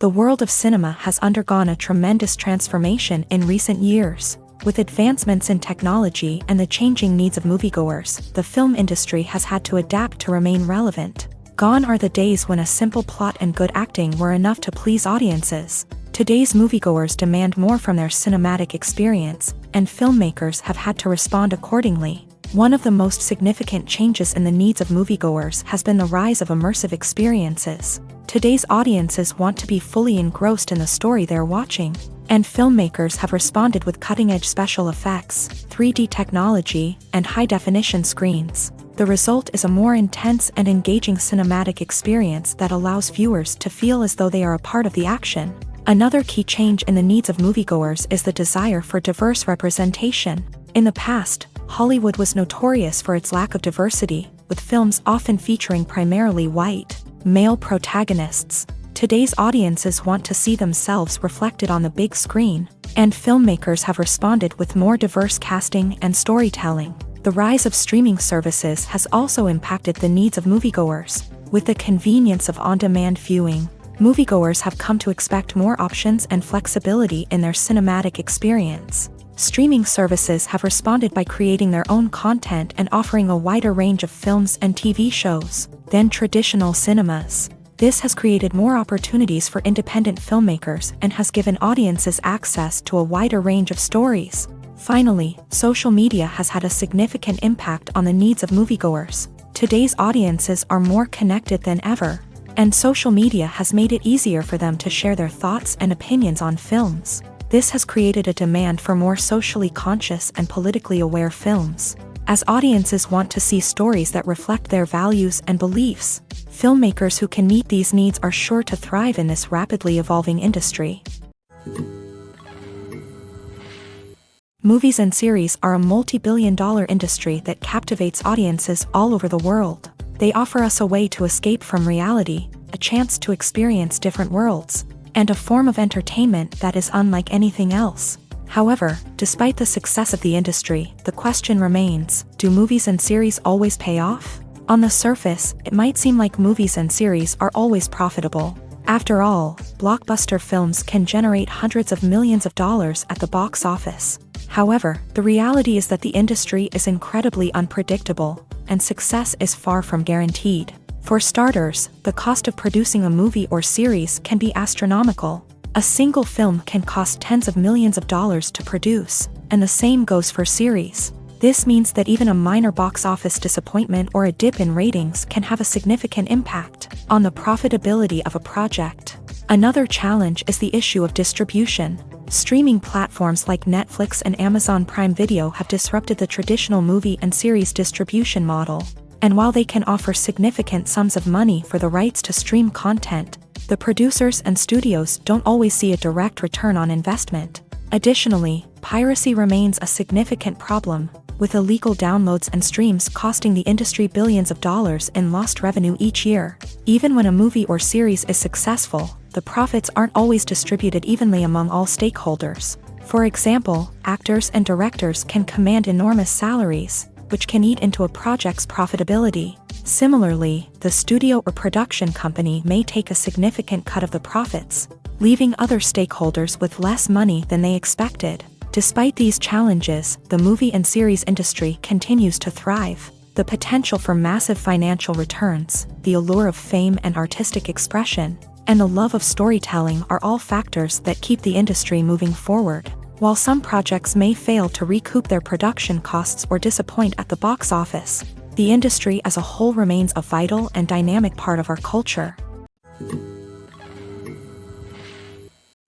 A: The world of cinema has undergone a tremendous transformation in recent years. With advancements in technology and the changing needs of moviegoers, the film industry has had to adapt to remain relevant. Gone are the days when a simple plot and good acting were enough to please audiences. Today's moviegoers demand more from their cinematic experience, and filmmakers have had to respond accordingly. One of the most significant changes in the needs of moviegoers has been the rise of immersive experiences. Today's audiences want to be fully engrossed in the story they're watching, and filmmakers have responded with cutting-edge special effects, 3D technology, and high-definition screens. The result is a more intense and engaging cinematic experience that allows viewers to feel as though they are a part of the action. Another key change in the needs of moviegoers is the desire for diverse representation. In the past, Hollywood was notorious for its lack of diversity, with films often featuring primarily white, male protagonists. Today's audiences want to see themselves reflected on the big screen, and filmmakers have responded with more diverse casting and storytelling. The rise of streaming services has also impacted the needs of moviegoers. With the convenience of on-demand viewing, moviegoers have come to expect more options and flexibility in their cinematic experience. Streaming services have responded by creating their own content and offering a wider range of films and TV shows than traditional cinemas. This has created more opportunities for independent filmmakers and has given audiences access to a wider range of stories. Finally, social media has had a significant impact on the needs of moviegoers. Today's audiences are more connected than ever, and social media has made it easier for them to share their thoughts and opinions on films. This has created a demand for more socially conscious and politically aware films. As audiences want to see stories that reflect their values and beliefs, filmmakers who can meet these needs are sure to thrive in this rapidly evolving industry. Movies and series are a multi-billion-dollar industry that captivates audiences all over the world. They offer us a way to escape from reality, a chance to experience different worlds, and a form of entertainment that is unlike anything else. However, despite the success of the industry, the question remains, do movies and series always pay off? On the surface, it might seem like movies and series are always profitable. After all, blockbuster films can generate hundreds of millions of dollars at the box office. However, the reality is that the industry is incredibly unpredictable, and success is far from guaranteed. For starters, the cost of producing a movie or series can be astronomical. A single film can cost tens of millions of dollars to produce, and the same goes for series. This means that even a minor box office disappointment or a dip in ratings can have a significant impact on the profitability of a project. Another challenge is the issue of distribution. Streaming platforms like Netflix and Amazon Prime Video have disrupted the traditional movie and series distribution model. And while they can offer significant sums of money for the rights to stream content, the producers and studios don't always see a direct return on investment. Additionally, piracy remains a significant problem, with illegal downloads and streams costing the industry billions of dollars in lost revenue each year. Even when a movie or series is successful, the profits aren't always distributed evenly among all stakeholders. For example, actors and directors can command enormous salaries, which can eat into a project's profitability. Similarly, the studio or production company may take a significant cut of the profits, leaving other stakeholders with less money than they expected. Despite these challenges, the movie and series industry continues to thrive. The potential for massive financial returns, the allure of fame and artistic expression, and the love of storytelling are all factors that keep the industry moving forward. While some projects may fail to recoup their production costs or disappoint at the box office, the industry as a whole remains a vital and dynamic part of our culture.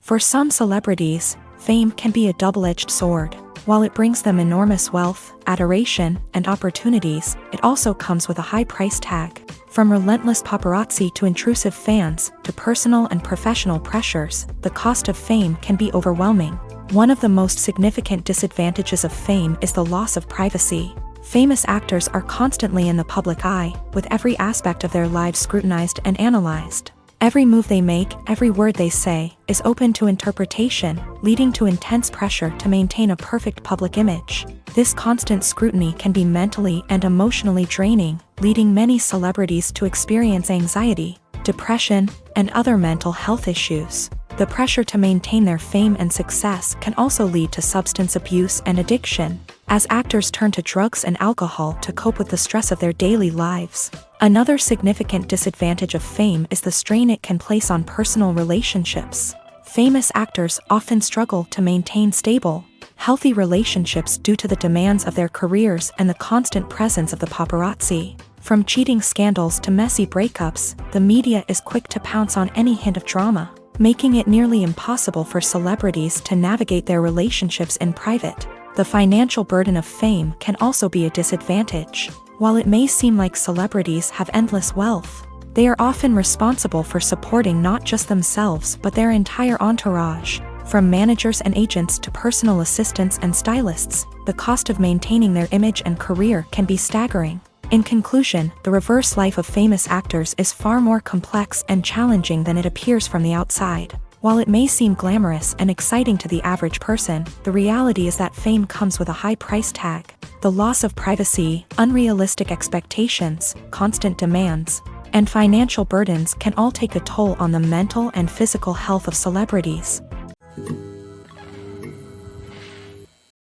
A: For some celebrities, fame can be a double-edged sword. While it brings them enormous wealth, adoration, and opportunities, it also comes with a high price tag. From relentless paparazzi to intrusive fans, to personal and professional pressures, the cost of fame can be overwhelming. One of the most significant disadvantages of fame is the loss of privacy. Famous actors are constantly in the public eye, with every aspect of their lives scrutinized and analyzed. Every move they make, every word they say, is open to interpretation, leading to intense pressure to maintain a perfect public image. This constant scrutiny can be mentally and emotionally draining, leading many celebrities to experience anxiety, depression, and other mental health issues. The pressure to maintain their fame and success can also lead to substance abuse and addiction, as actors turn to drugs and alcohol to cope with the stress of their daily lives. Another significant disadvantage of fame is the strain it can place on personal relationships. Famous actors often struggle to maintain stable, healthy relationships due to the demands of their careers and the constant presence of the paparazzi. From cheating scandals to messy breakups, the media is quick to pounce on any hint of drama, making it nearly impossible for celebrities to navigate their relationships in private. The financial burden of fame can also be a disadvantage. While it may seem like celebrities have endless wealth, they are often responsible for supporting not just themselves but their entire entourage. From managers and agents to personal assistants and stylists, the cost of maintaining their image and career can be staggering. In conclusion, the reverse life of famous actors is far more complex and challenging than it appears from the outside. While it may seem glamorous and exciting to the average person, the reality is that fame comes with a high price tag. The loss of privacy, unrealistic expectations, constant demands, and financial burdens can all take a toll on the mental and physical health of celebrities.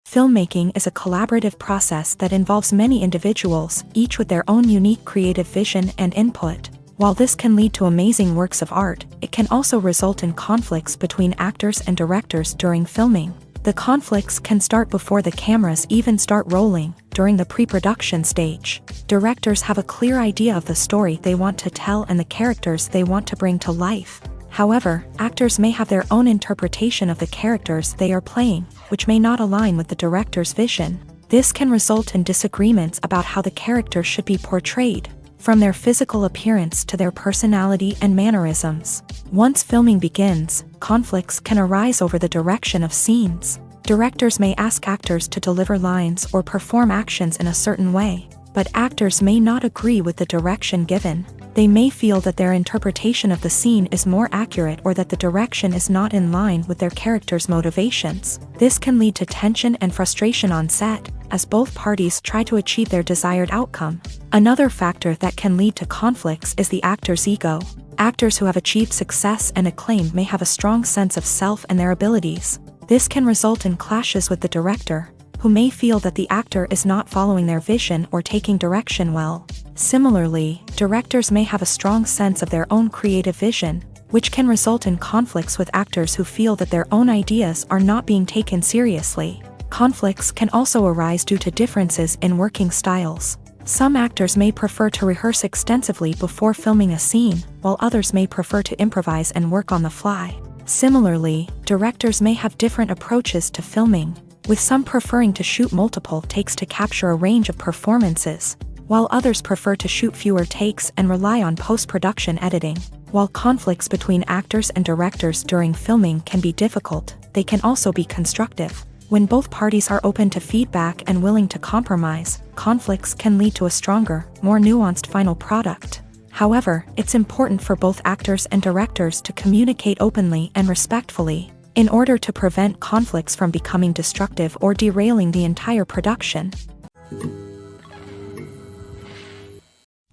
A: Filmmaking is a collaborative process that involves many individuals, each with their own unique creative vision and input. While this can lead to amazing works of art, it can also result in conflicts between actors and directors during filming. The conflicts can start before the cameras even start rolling, during the pre-production stage. Directors have a clear idea of the story they want to tell and the characters they want to bring to life. However, actors may have their own interpretation of the characters they are playing, which may not align with the director's vision. This can result in disagreements about how the character should be portrayed, from their physical appearance to their personality and mannerisms. Once filming begins, conflicts can arise over the direction of scenes. Directors may ask actors to deliver lines or perform actions in a certain way, but actors may not agree with the direction given. They may feel that their interpretation of the scene is more accurate or that the direction is not in line with their character's motivations. This can lead to tension and frustration on set, as both parties try to achieve their desired outcome. Another factor that can lead to conflicts is the actor's ego. Actors who have achieved success and acclaim may have a strong sense of self and their abilities. This can result in clashes with the director, who may feel that the actor is not following their vision or taking direction well. Similarly, directors may have a strong sense of their own creative vision, which can result in conflicts with actors who feel that their own ideas are not being taken seriously. Conflicts can also arise due to differences in working styles. Some actors may prefer to rehearse extensively before filming a scene, while others may prefer to improvise and work on the fly. Similarly, directors may have different approaches to filming, with some preferring to shoot multiple takes to capture a range of performances, while others prefer to shoot fewer takes and rely on post-production editing. While conflicts between actors and directors during filming can be difficult, they can also be constructive. When both parties are open to feedback and willing to compromise, conflicts can lead to a stronger, more nuanced final product. However, it's important for both actors and directors to communicate openly and respectfully, in order to prevent conflicts from becoming destructive or derailing the entire production.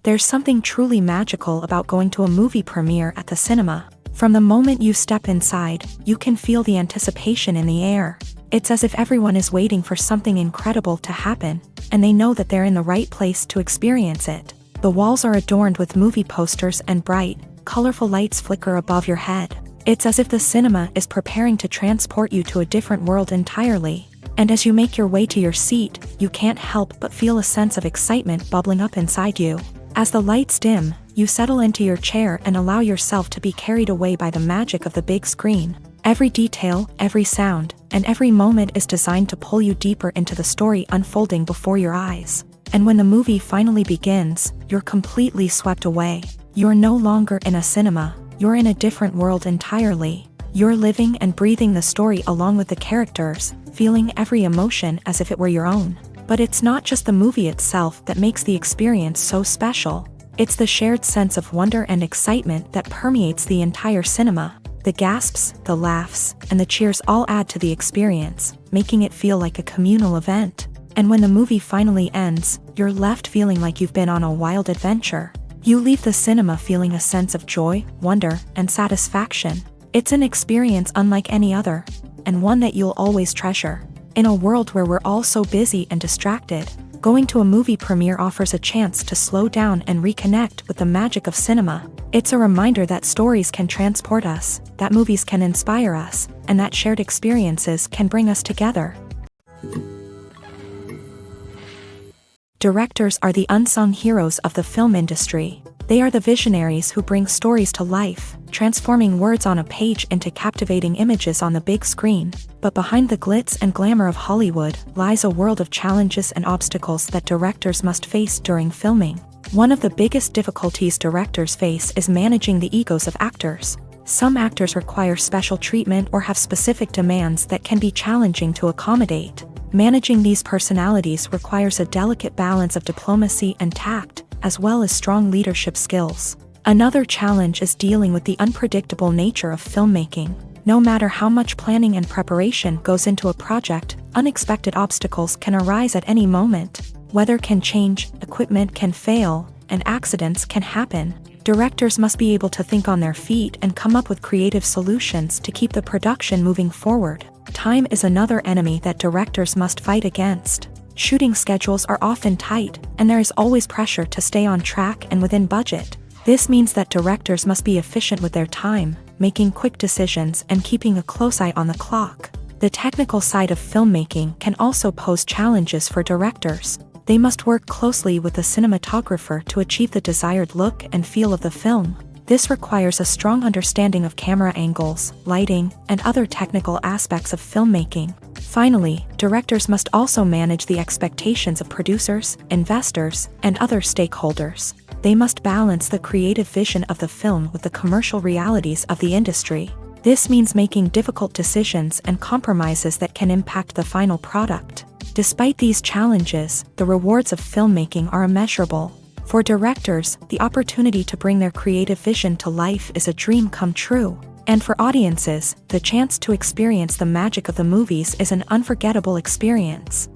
A: There's something truly magical about going to a movie premiere at the cinema. From the moment you step inside, you can feel the anticipation in the air. It's as if everyone is waiting for something incredible to happen, and they know that they're in the right place to experience it. The walls are adorned with movie posters and bright, colorful lights flicker above your head. It's as if the cinema is preparing to transport you to a different world entirely. And as you make your way to your seat, you can't help but feel a sense of excitement bubbling up inside you. As the lights dim, you settle into your chair and allow yourself to be carried away by the magic of the big screen. Every detail, every sound, and every moment is designed to pull you deeper into the story unfolding before your eyes. And when the movie finally begins, you're completely swept away. You're no longer in a cinema, you're in a different world entirely. You're living and breathing the story along with the characters, feeling every emotion as if it were your own. But it's not just the movie itself that makes the experience so special. It's the shared sense of wonder and excitement that permeates the entire cinema. The gasps, the laughs, and the cheers all add to the experience, making it feel like a communal event. And when the movie finally ends, you're left feeling like you've been on a wild adventure. You leave the cinema feeling a sense of joy, wonder, and satisfaction. It's an experience unlike any other, and one that you'll always treasure. In a world where we're all so busy and distracted, going to a movie premiere offers a chance to slow down and reconnect with the magic of cinema. It's a reminder that stories can transport us, that movies can inspire us, and that shared experiences can bring us together. Directors are the unsung heroes of the film industry. They are the visionaries who bring stories to life, transforming words on a page into captivating images on the big screen. But behind the glitz and glamour of Hollywood lies a world of challenges and obstacles that directors must face during filming. One of the biggest difficulties directors face is managing the egos of actors. Some actors require special treatment or have specific demands that can be challenging to accommodate. Managing these personalities requires a delicate balance of diplomacy and tact, as well as strong leadership skills. Another challenge is dealing with the unpredictable nature of filmmaking. No matter how much planning and preparation goes into a project, unexpected obstacles can arise at any moment. Weather can change, equipment can fail, and accidents can happen. Directors must be able to think on their feet and come up with creative solutions to keep the production moving forward. Time is another enemy that directors must fight against. Shooting schedules are often tight, and there is always pressure to stay on track and within budget. This means that directors must be efficient with their time, making quick decisions and keeping a close eye on the clock. The technical side of filmmaking can also pose challenges for directors. They must work closely with the cinematographer to achieve the desired look and feel of the film. This requires a strong understanding of camera angles, lighting, and other technical aspects of filmmaking. Finally, directors must also manage the expectations of producers, investors, and other stakeholders. They must balance the creative vision of the film with the commercial realities of the industry. This means making difficult decisions and compromises that can impact the final product. Despite these challenges, the rewards of filmmaking are immeasurable. For directors, the opportunity to bring their creative vision to life is a dream come true. And for audiences, the chance to experience the magic of the movies is an unforgettable experience.